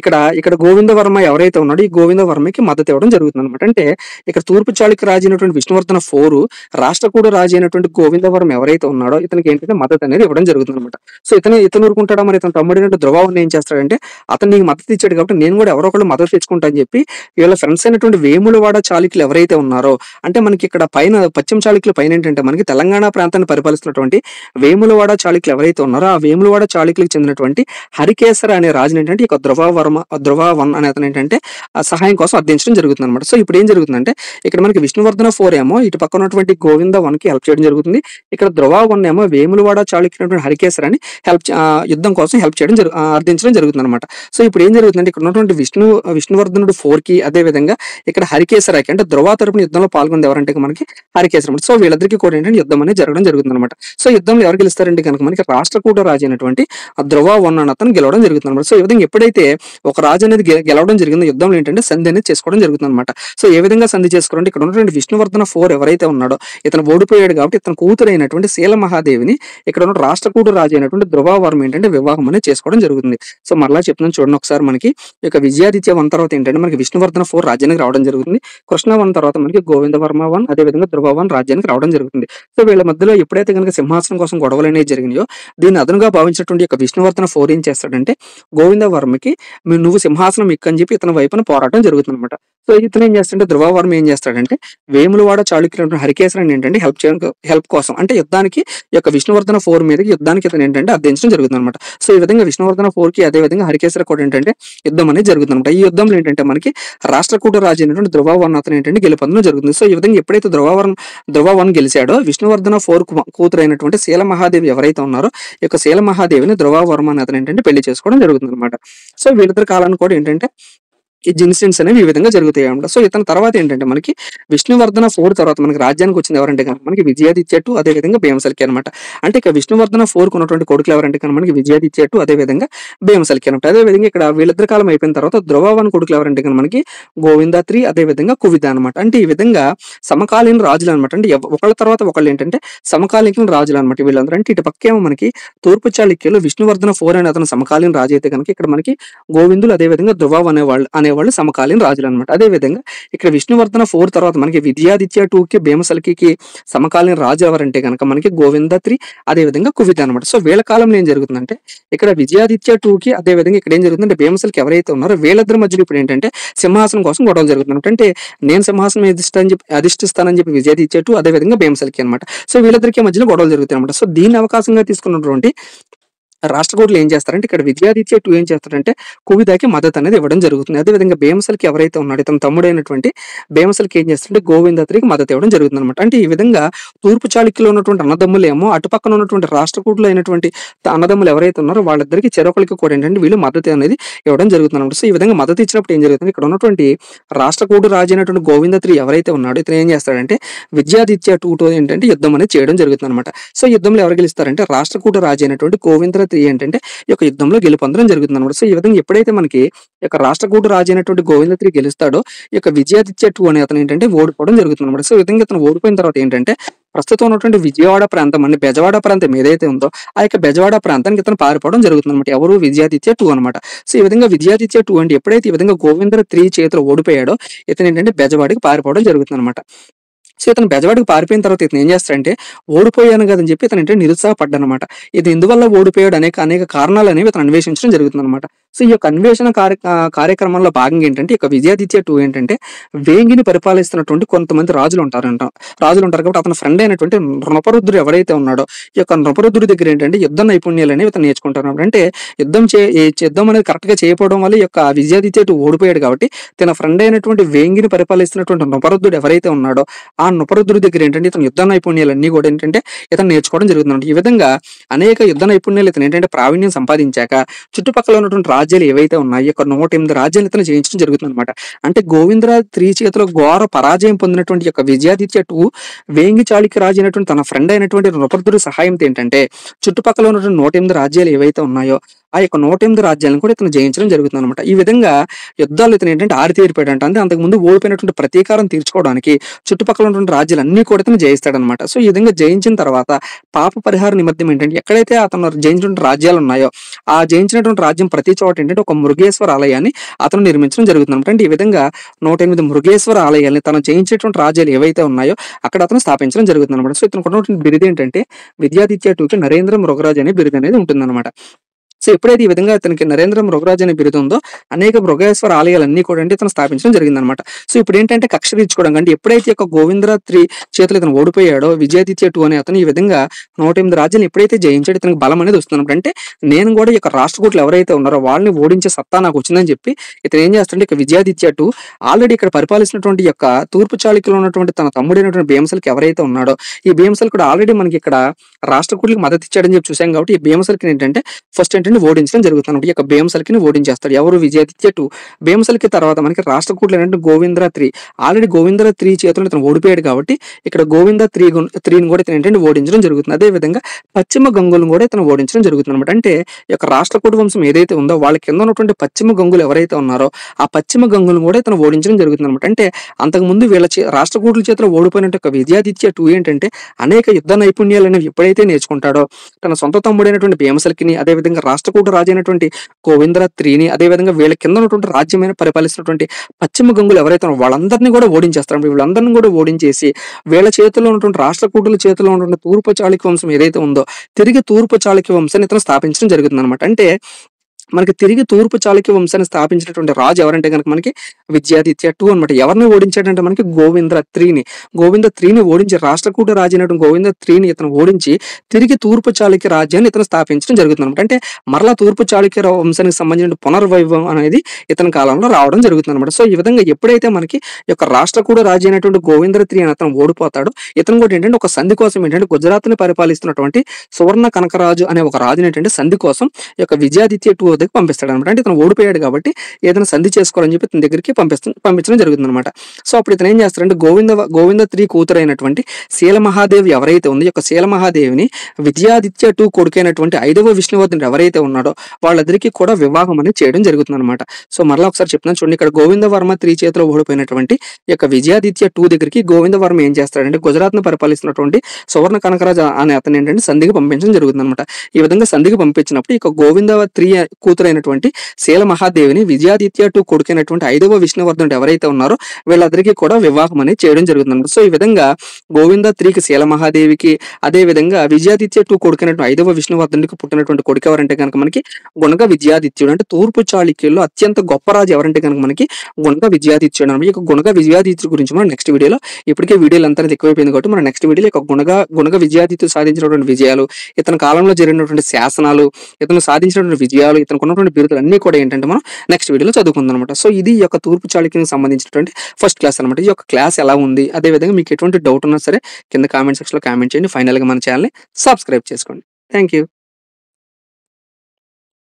ఇక్కడ గోవిందవర్మ ఎవరైతే ఉన్నాడో ఈ గోవిందవర్మకి మద్దతు ఇవ్వడం జరుగుతుందన్నమాట. అంటే ఇక్కడ తూర్పు చాళుక్య రాజు అయినటువంటి విష్ణువర్ధన 4 రాష్ట్రకూట రాజు అయినటువంటి గోవిందవర్మ ఎవరైతే ఉన్నాడో ఇతనికి ఏంటంటే మద్దతు అనేది ఇవ్వడం జరుగుతుందన్నమాట. సో ఇతను ఊరుకుంటాడా, మరి ఇతను తమ్ముడైనటువంటి ధ్రువవర్మ ఏం చేస్తాడంటే అతను నీకు మద్దతు ఇచ్చాడు కాబట్టి నేను కూడా ఎవరో ఒకళ్ళు మద్దతు తెచ్చుకుంటా అని చెప్పి వీళ్ళ ఫ్రెండ్స్ అయినటువంటి వేములవాడ చాళుక్యులు ఎవరైతే ఉన్నారో, అంటే మనకి ఇక్కడ పైన పశ్చిమ చాళుక్యుల పైన ఏంటంటే మనకి తెలంగాణ ప్రాంతాన్ని పరిపాలిస్తున్నటువంటి వేములవాడ చాళుక్యులు ఎవరైతే ఉన్నారో ఆ వేములవాడ చాళుక్యులకు చెందినటువంటి హరికేసర అనే రాజుని ఏంటంటే ఇక ధ్రువవన్ అనే అతను ఏంటంటే ఆ సహాయం కోసం అర్థించడం జరుగుతుంది అనమాట. సో ఇప్పుడు ఏం జరుగుతుందంటే ఇక్కడ మనకి విష్ణువర్ధన 4 ఏమో ఇటు పక్కన ఉన్నటువంటి గోవింద 1కి హెల్ప్ చేయడం జరుగుతుంది. ఇక్కడ ధ్రువ 1 ఏమో వేములవాడ చాళుక్యులైనటువంటి హరికేసరని యుద్ధం కోసం హెల్ప్ చేయడం అర్థించడం జరుగుతుంది అనమాట. సో ఇప్పుడు ఏం జరుగుతుందంటే ఇక్కడ ఉన్నటువంటి విష్ణువర్ధనుడు 4కి అదే విధంగా ఇక్కడ హరికేసరకి అంటే ధ్రువ తరపున యుద్ధంలో పాల్గొంది ఎవరంటే మనకి హరికేసర. సో వీళ్ళిద్దరికి కూడా ఏంటంటే యుద్ధం అనేది జరగడం జరుగుతుంది అనమాట. సో యుద్ధంలో ఎవరు గెలుస్తారంటే కనుక మనకి రాష్ట్రకూట రాజు అయినటువంటి ధ్రువ 1 అనే అతను గెలవడం జరుగుతుంది అనమాట. సో ఈ విధంగా ఎప్పుడైతే ఒక రాజు అనేది గెలవడం జరిగిందో యుద్ధంలో ఏంటంటే సంధి అనేది చేసుకోవడం జరుగుతుంది అనమాట. సో ఏ విధంగా సంధి చేసుకోవాలంటే ఇక్కడ ఉన్నటువంటి విష్ణువర్ధన 4 ఎవరైతే ఉన్నాడో ఇతను ఓడిపోయాడు కాబట్టి ఇతను కూతురైనటువంటి శీలమహాదేవిని ఇక్కడ ఉన్న రాష్ట్రకూట రాజు అయినటువంటి ధ్రువవర్మ ఏంటంటే వివాహం అనేది చేసుకోవడం జరుగుతుంది. సో మరలా చెప్తున్నాను చూడండి ఒకసారి, మనకి ఇక విజయాదిత్య 1 తర్వాత ఏంటంటే మనకి విష్ణువర్ధన 4 రాజ్యానికి రావడం జరుగుతుంది. కృష్ణ 1 తర్వాత మనకి గోవిందవర్మ 1 అదే విధంగా ధ్రువ 1 రాజ్యానికి రావడం జరుగుతుంది. సో వీళ్ళ మధ్యలో ఎప్పుడైతే కనుక సింహాసనం కోసం గొడవలు అనేవి జరిగినాయో దీన్ని అదనుగా భావించినటువంటి యొక్క విష్ణువర్ధన 4 ఏం చేస్తాడంటే గోవిందవర్మకి నువ్వు సింహాసనం ఎక్కని చెప్పి ఇతని వైపున పోరాటం జరుగుతుంది అనమాట. సో ఇతను ఏం చేస్తాడంటే ధ్రువవర్మ ఏం చేస్తాడంటే వేములవాడ చాళుక్యులు హరికేసరని ఏంటంటే హెల్ప్ కోసం అంటే యుద్ధానికి ఈ యొక్క విష్ణువర్ధన 4 మీదకి యుద్ధానికి ఇతను ఏంటంటే అర్థించడం జరుగుతుంది అనమాట. సో ఈ విధంగా విష్ణువర్ధన 4కి అదే విధంగా హరికేసర కూడా ఏంటంటే యుద్ధం అనేది జరుగుతుంది అనమాట. ఈ యుద్ధంలో ఏంటంటే మనకి రాష్ట్రకూట రాజు అయినటువంటి ధ్రువవర్మ అతను ఏంటంటే గెలుపొందడం జరుగుతుంది. సో ఈ విధంగా ఎప్పుడైతే ధ్రువ 1 గెలిచాడో విష్ణువర్ధన 4 కూతురు అయినటువంటి శీలమహాదేవి ఎవరైతే ఉన్నారో ఈ యొక్క శీలమహాదేవిని ధ్రువవర్మ అని అతను ఏంటంటే పెళ్లి చేసుకోవడం జరుగుతుంది అనమాట. సో వీళ్ళిద్దరి కాలాన్ని కూడా ఏంటంటే ఈ ఇన్సిడెంట్స్ అనేవి ఈ విధంగా జరుగుతాయి అన్నమాట. సో ఇతని తర్వాత ఏంటంటే మనకి విష్ణువర్ధన 4 తర్వాత మనకి రాజ్యానికి వచ్చింది ఎవరంటే కనుక మనకి విజయాదిత్య 2 అదే విధంగా భీమసల్కి అనమాట. అంటే ఇక విష్ణువర్ధన 4 ఉన్నటువంటి కొడుకులు ఎవరంటే కనుక మనకి విజయాదిత్య 2 అదే విధంగా భీమసల్కి అనమాట. అదే విధంగా ఇక్కడ వీళ్ళిద్దరి కాలం అయిపోయిన తర్వాత ధ్రువ 1 కొడుకులు ఎవరంటే కనుక మనకి గోవింద 3 అదే విధంగా కువిద అనమాట. అంటే ఈ విధంగా సమకాలీన రాజులు అనమాట. అంటే ఒకళ్ళ తర్వాత ఒకళ్ళు ఏంటంటే సమకాలీన రాజులు అనమాట వీళ్ళందరూ. అంటే ఇటు పక్కేమో మనకి తూర్పు చాళుక్యులు విష్ణువర్ధన 4 అనే అతను సమకాలీన రాజు అయితే కనుక ఇక్కడ మనకి గోవిందులు అదే విధంగా ధ్రువ అనేవాళ్ళు సమకాలీన రాజులు అనమాట. అదే విధంగా ఇక్కడ విష్ణువర్ధన 4 తర్వాత మనకి విజయాదిత్య 2కి భీమసల్కి సమకాలీన రాజు ఎవరంటే కనుక మనకి గోవింద 3 అదే విధంగా కువిద అనమాట. సో వీళ్ళ కాలంలో ఏం జరుగుతుందంటే ఇక్కడ విజయాదిత్య 2కి అదే విధంగా ఇక్కడ ఏం జరుగుతుందంటే భీమసల్కి ఎవరైతే ఉన్నారో వీళ్ళిద్దరి మధ్యలో ఇప్పుడు ఏంటంటే సింహాసనం కోసం గొడవలు జరుగుతుంది. అంటే నేను సింహాసనం అధిష్టిస్తానని చెప్పి విజయాదిత్య 2 అదే విధంగా భీమసల్కి అనమాట. సో వీళ్ళిద్దరికి మధ్యలో గొడవలు జరుగుతాయి అనమాట. సో దీన్ని అవకాశంగా తీసుకున్నటువంటి రాష్ట్రకూటులు ఏం చేస్తారంటే ఇక్కడ విజయాదిత్య 2 ఏం చేస్తారంటే కువిదకి మద్దతు అనేది ఇవ్వడం జరుగుతుంది. అదేవిధంగా భీమసల్కి ఎవరైతే ఉన్నాడో తన తమ్ముడైనటువంటి భీమసల్కి ఏం చేస్తారంటే గోవింద 3కి మద్దతు ఇవ్వడం జరుగుతుంది అనమాట. అంటే ఈ విధంగా తూర్పు చాళుక్యులో ఉన్నటువంటి అన్నదమ్ములు ఏమో అటుపక్కన ఉన్నటువంటి రాష్ట్రకూటులు అయినటువంటి అన్నదమ్ములు ఎవరైతే ఉన్నారో వాళ్ళిద్దరికి చెరొకరికి కూడా ఏంటంటే వీళ్ళు మద్దతు అనేది ఇవ్వడం జరుగుతుంది అనమాట. సో ఈ విధంగా మద్దతు ఇచ్చినప్పుడు ఏం జరుగుతుంది ఇక్కడ ఉన్నటువంటి రాష్ట్రకూటు రాజు అయినటువంటి గోవింద 3 ఎవరైతే ఉన్నాడో ఇతను ఏం చేస్తాడంటే విజయాదిత్య 2 ఏంటంటే యుద్ధం అనేది చేయడం జరుగుతుంది అనమాట. సో యుద్ధంలో ఎవరు గెలుస్తారంటే రాష్ట్రకూట రాజు అయినటువంటి గోవింద 3 ఏంటంటే ఈ యొక్క యుద్ధంలో గెలుపొందడం జరుగుతుంది అనమాట. సో ఈ విధంగా ఎప్పుడైతే మనకి ఈ యొక్క రాష్ట్రకూట రాజు అయినటువంటి గోవింద 3 గెలుస్తాడో ఈ యొక్క విజయాదిత్య 2 అనే అతను ఏంటంటే ఓడిపోవడం జరుగుతుంది అనమాట. సో ఈ విధంగా అతను ఓడిపోయిన తర్వాత ఏంటంటే ప్రస్తుతం ఉన్నటువంటి విజయవాడ ప్రాంతం అంటే బెజవాడ ప్రాంతం ఏదైతే ఉందో ఆ యొక్క బెజవాడ ప్రాంతానికి ఇతను పారిపోవడం జరుగుతుంది అనమాట. ఎవరు విజయాదిత్య 2 అనమాట. సో ఈ విధంగా విజయాదిత్య 2 అంటే ఎప్పుడైతే ఈ విధంగా గోవింద 3 చేతిలో ఓడిపోయాడో ఇతను ఏంటంటే బెజవాడికి పారిపోవడం జరుగుతుంది అనమాట. సో ఇతను బెజవాడికి పారిపోయిన తర్వాత ఇతను ఏం చేస్తాడంటే ఓడిపోయాను కదని చెప్పి ఇతను ఏంటంటే నిరుత్సాహపడ్డానమాట. ఇది ఎందువల్ల ఓడిపోయాడు అనేక కారణాలు అనేవి ఇతను అన్వేషించడం జరుగుతుంది అనమాట. సో ఈ యొక్క అన్వేషణ కార్యక్రమంలో భాగంగా ఏంటంటే ఇక విజయాదిత్య 2 ఏంటంటే వేంగిని పరిపాలిస్తున్నటువంటి కొంతమంది రాజులు ఉంటారు కాబట్టి అతని ఫ్రెండ్ అయినటువంటి నృపరుద్రుడు ఎవరైతే ఉన్నాడో ఈ యొక్క నృపరుద్రుడి దగ్గర ఏంటంటే యుద్ధ నైపుణ్యాలు అనేవి ఇతను నేర్చుకుంటారు. అంటే యుద్ధం అనేది కరెక్ట్ గా చేయకపోవడం వల్ల ఈ యొక్క విజయాదిత్య 2 ఓడిపోయాడు కాబట్టి తన ఫ్రెండ్ అయినటువంటి వేంగిని పరిపాలిస్తున్నటువంటి నృపరుద్రుడు ఎవరైతే ఉన్నాడో ఆ నృపరుద్రుడి దగ్గర ఏంటంటే ఇతను యుద్ధ నైపుణ్యాలన్నీ కూడా ఏంటంటే ఇతను నేర్చుకోవడం జరుగుతుంది. ఈ విధంగా అనేక యుద్ధ నైపుణ్యాలు ఇతను ఏంటంటే ప్రావీణ్యం సంపాదించాక చుట్టుపక్కల ఉన్నటువంటి రాజ్యాలు ఏవైతే ఉన్నాయో ఒక 108 రాజ్యాలు ఇతను జయించడం జరుగుతుంది అనమాట. అంటే గోవిందరాజ్ 3 చేతిలో ఘోర పరాజయం పొందినటువంటి యొక్క విజయాదిత్య 2 వేంగి చాళుక్య రాజు అయినటువంటి తన ఫ్రెండ్ అయినటువంటి నృపరుద్రుడి సహాయంతో ఏంటంటే చుట్టుపక్కల ఉన్నటువంటి 108 రాజ్యాలు ఏవైతే ఉన్నాయో ఆ యొక్క 108 రాజ్యాలను కూడా ఇతను జయించడం జరుగుతుందనమాట. ఈ విధంగా యుద్ధాలు ఇతను ఏంటంటే ఆరితేరిపోయాడంట. అంటే అంతకుముందు ఓడిపోయినటువంటి ప్రతీకారం తీర్చుకోవడానికి చుట్టుపక్కల ఉన్నటువంటి రాజ్యాలన్నీ కూడా ఇతను జయిస్తాడనమాట. సో, ఈ విధంగా జయించిన తర్వాత పాప పరిహార నిమిత్తం ఏంటంటే ఎక్కడైతే అతను జయించినటువంటి రాజ్యాలున్నాయో, ఆ జయించినటువంటి రాజ్యం ప్రతి చోట ఏంటంటే ఒక మృగేశ్వర ఆలయాన్ని అతను నిర్మించడం జరుగుతుందనమాట. అంటే ఈ విధంగా 108 మృగేశ్వర ఆలయాల్ని తను జయించేటువంటి రాజ్యాలు ఏవైతే ఉన్నాయో అక్కడ అతను స్థాపించడం జరుగుతుందనమాట. సో, ఇతనికి ఉన్నటువంటి బిరుదేంటంటే విద్యాదిత్య టూకి నరేంద్ర మృగరాజ్ అనే బిరుదనేది ఉంటుందనమాట. సో, ఎప్పుడైతే ఈ విధంగా ఇతనికి నరేంద్ర మృగరాజ్ అనే బిరుదు ఉందో అనేక మృగేశ్వర ఆలయాలన్నీ కూడా అంటే ఇతను స్థాపించడం జరిగిందనమాట. సో, ఇప్పుడేంటంటే కక్ష తీర్చుకోవడం అంటే ఎప్పుడైతే ఈ యొక్క గోవిందరాజ్ 3 చేతిలో ఇతను ఓడిపోయాడో విజయాదిత్య 2 అనే అతను ఈ విధంగా 108 రాజ్యాలను ఎప్పుడైతే జయించాడో ఇతనికి బలం అనేది వస్తుందన్నమాట. అంటే నేను కూడా ఈ యొక్క రాష్ట్రకూటులు ఎవరైతే ఉన్నారో వాళ్ళని ఓడించే సత్తా నాకు వచ్చిందని చెప్పి ఇతను ఏం చేస్తాడంటే ఇక విజయాదిత్య 2 ఆల్రెడీ ఇక్కడ పరిపాలిస్తున్నటువంటి ఈ యొక్క తూర్పు చాళుక్యులో ఉన్నటువంటి తన తమ్ముడైనటువంటి భీమసలకి ఎవరైతే ఉన్నాడో ఈ భీమసల్ కూడా ఆల్రెడీ మనకి ఇక్కడ రాష్ట్రకూటులకు మద్దతు ఇచ్చాడని చెప్పి చూసాం కాబట్టి ఈ భీమసలకి ఏంటంటే ఫస్ట్ ఏంటంటే ఓడించడం జరుగుతుంది. ఈ యొక్క భీమసల్కిని ఓడించేస్తాడు ఎవరు విజయాదిత్య 2. భీమసల్కి తర్వాత మనకి రాష్ట్రకూటులు ఏంటంటే గోవిందరా 3 ఆల్రెడీ గోవిందరా 3 చేతుల్లో ఇతను ఓడిపోయాడు కాబట్టి ఇక్కడ గోవింద 3ని కూడా ఇతను ఏంటంటే ఓడించడం జరుగుతుంది. అదే విధంగా పశ్చిమ గంగులను కూడా ఇతను ఓడించడం జరుగుతుంది అనమాట. అంటే ఈ యొక్క రాష్ట్రకూట వంశం ఏదైతే ఉందో వాళ్ళ కింద ఉన్నటువంటి పశ్చిమ గంగులు ఎవరైతే ఉన్నారో ఆ పశ్చిమ గంగులను కూడా ఇతను ఓడించడం జరుగుతుంది అనమాట. అంటే అంతకుముందు వీళ్ళ రాష్ట్రకూటుల చేతిలో ఓడిపోయినట్టు ఒక విజయాదిత్య 2 ఏంటంటే అనేక యుద్ధ నైపుణ్యాలు అనేవి ఎప్పుడైతే నేర్చుకుంటాడో తన సొంత తమ్ముడైనటువంటి భీమసల్కిని అదేవిధంగా రాష్ట్రకూట రాజు అయినటువంటి గోవిందర 3ని అదేవిధంగా వీళ్ళ కింద ఉన్నటువంటి రాజ్యమైన పరిపాలిస్తున్నటువంటి పశ్చిమ గంగులు ఎవరైతే ఉన్నారో వాళ్ళందరినీ కూడా ఓడించేస్తారు. వీళ్ళందరినీ కూడా ఓడించేసి వీళ్ళ చేతిలో ఉన్నటువంటి రాష్ట్రకూటుల చేతిలో ఉన్నటువంటి తూర్పు చాళుక్య వంశం ఏదైతే ఉందో తిరిగి తూర్పు చాళుక్య వంశాన్ని ఇతను స్థాపించడం జరుగుతుంది అనమాట. అంటే మనకి తిరిగి తూర్పు చాళుక్య వంశాన్ని స్థాపించినటువంటి రాజు ఎవరంటే కనుక మనకి విజయాదిత్య 2 అనమాట. ఎవరిని ఓడించాడంటే మనకి గోవింద 3ని ఓడించి రాష్ట్రకూట రాజు అయినటువంటి గోవింద 3ని ఇతను ఓడించి తిరిగి తూర్పు చాళుక్య రాజ్యాన్ని ఇతను స్థాపించడం జరుగుతుంది అనమాట. అంటే మరలా తూర్పు చాళుక్య వంశానికి సంబంధించిన పునర్వైభవం అనేది ఇతని కాలంలో రావడం జరుగుతుంది అనమాట. సో, ఈ విధంగా ఎప్పుడైతే మనకి ఈ యొక్క రాష్ట్రకూట రాజు అయినటువంటి గోవింద 3 అని అతను ఓడిపోతాడు ఇతను కూడా ఏంటంటే ఒక సంధి కోసం ఏంటంటే గుజరాత్ ని పరిపాలిస్తున్నటువంటి సువర్ణ కనకరాజు అనే ఒక రాజుని ఏంటంటే సంధి కోసం ఈ యొక్క విజయాదిత్య 2 దగ్గరికి పంపిస్తాడు అనమాట. అంటే ఇతను ఓడిపోయాడు కాబట్టి ఏదైనా సంధి చేసుకోవాలని చెప్పి ఇతని దగ్గరికి పంపించడం జరుగుతుంది అనమాట. సో, అప్పుడు ఇతను ఏం చేస్తాడంటే గోవింద 3 కూతురైనటువంటి శీలమహాదేవి ఎవరైతే ఉందో ఈ యొక్క శీలమహాదేవిని విజయాదిత్య 2 కొడుకైనటువంటి 5వ విష్ణువర్ధనుడు ఎవరైతే ఉన్నాడో వాళ్ళిద్దరికీ కూడా వివాహం అనేది చేయడం జరుగుతుంది అనమాట. సో, మరలా ఒకసారి చెప్తున్నాను చూడండి. ఇక్కడ గోవిందవర్మ 3 చేతిలో ఓడిపోయినటువంటి ఈ యొక్క విజయాదిత్య 2 దగ్గరికి గోవిందవర్మ ఏం చేస్తాడంటే గుజరాత్ ను పరిపాలిస్తున్నటువంటి సువర్ణ కనకరాజు అనే అతను ఏంటంటే సంధికి పంపించడం జరుగుతుంది అనమాట. ఈ విధంగా సంధికి పంపించినప్పుడు ఈ యొక్క గోవింద 3 కూతురైనటువంటి శీలమహాదేవిని విజయాదిత్య 2 కొడుకైనటువంటి 5వ విష్ణువర్ధనుడు ఎవరైతే ఉన్నారో వీళ్ళందరికీ కూడా వివాహం అనేది చేయడం జరుగుతుంది. సో, ఈ విధంగా గోవింద 3కి శీలమహాదేవికి అదే విధంగా విజయాదిత్య 2 కొడుకైనటువంటి 5వ విష్ణువర్ధనుడికి పుట్టినటువంటి కొడుకు ఎవరంటే కనుక మనకి గుణగ విజయాదిత్యుడు. అంటే తూర్పు చాళుక్యుల్లో అత్యంత గొప్ప రాజు ఎవరంటే కనుక మనకి గుణగ విజయాదిత్యుడు అనమాట. ఈ యొక్క గుణగ విజయాదిత్యుడి గురించి మనం నెక్స్ట్ వీడియోలో ఇప్పటికే వీడియోలు అంతా ఎక్కువైపోయింది కాబట్టి మనం నెక్స్ట్ వీడియోలో ఒక గుణగ విజయాదిత్యుడు సాధించినటువంటి విజయాలు ఇతని కాలంలో జరిగినటువంటి శాసనాలు ఇతను సాధించినటువంటి విజయాలు ఇతనికి ఉన్నటువంటి బిరుదులు అన్ని కూడా ఏంటంటే మనం నెక్స్ట్ వీడియోలో చదువుకుందాం అనమాట. సో, ఇది ఈ యొక్క తూర్పు చాళుక్యానికి సంబంధించినటువంటి ఫస్ట్ క్లాస్ అనమాట. ఈ యొక్క క్లాస్ ఎలా ఉంది అదే విధంగా మీకు ఎటువంటి డౌట్ ఉన్నా సరే కింద కామెంట్ సెక్షన్ లో కామెంట్ చేయండి. ఫైనల్ గా మన ఛానల్ ని సబ్స్క్రైబ్ చేసుకోండి. Thank you.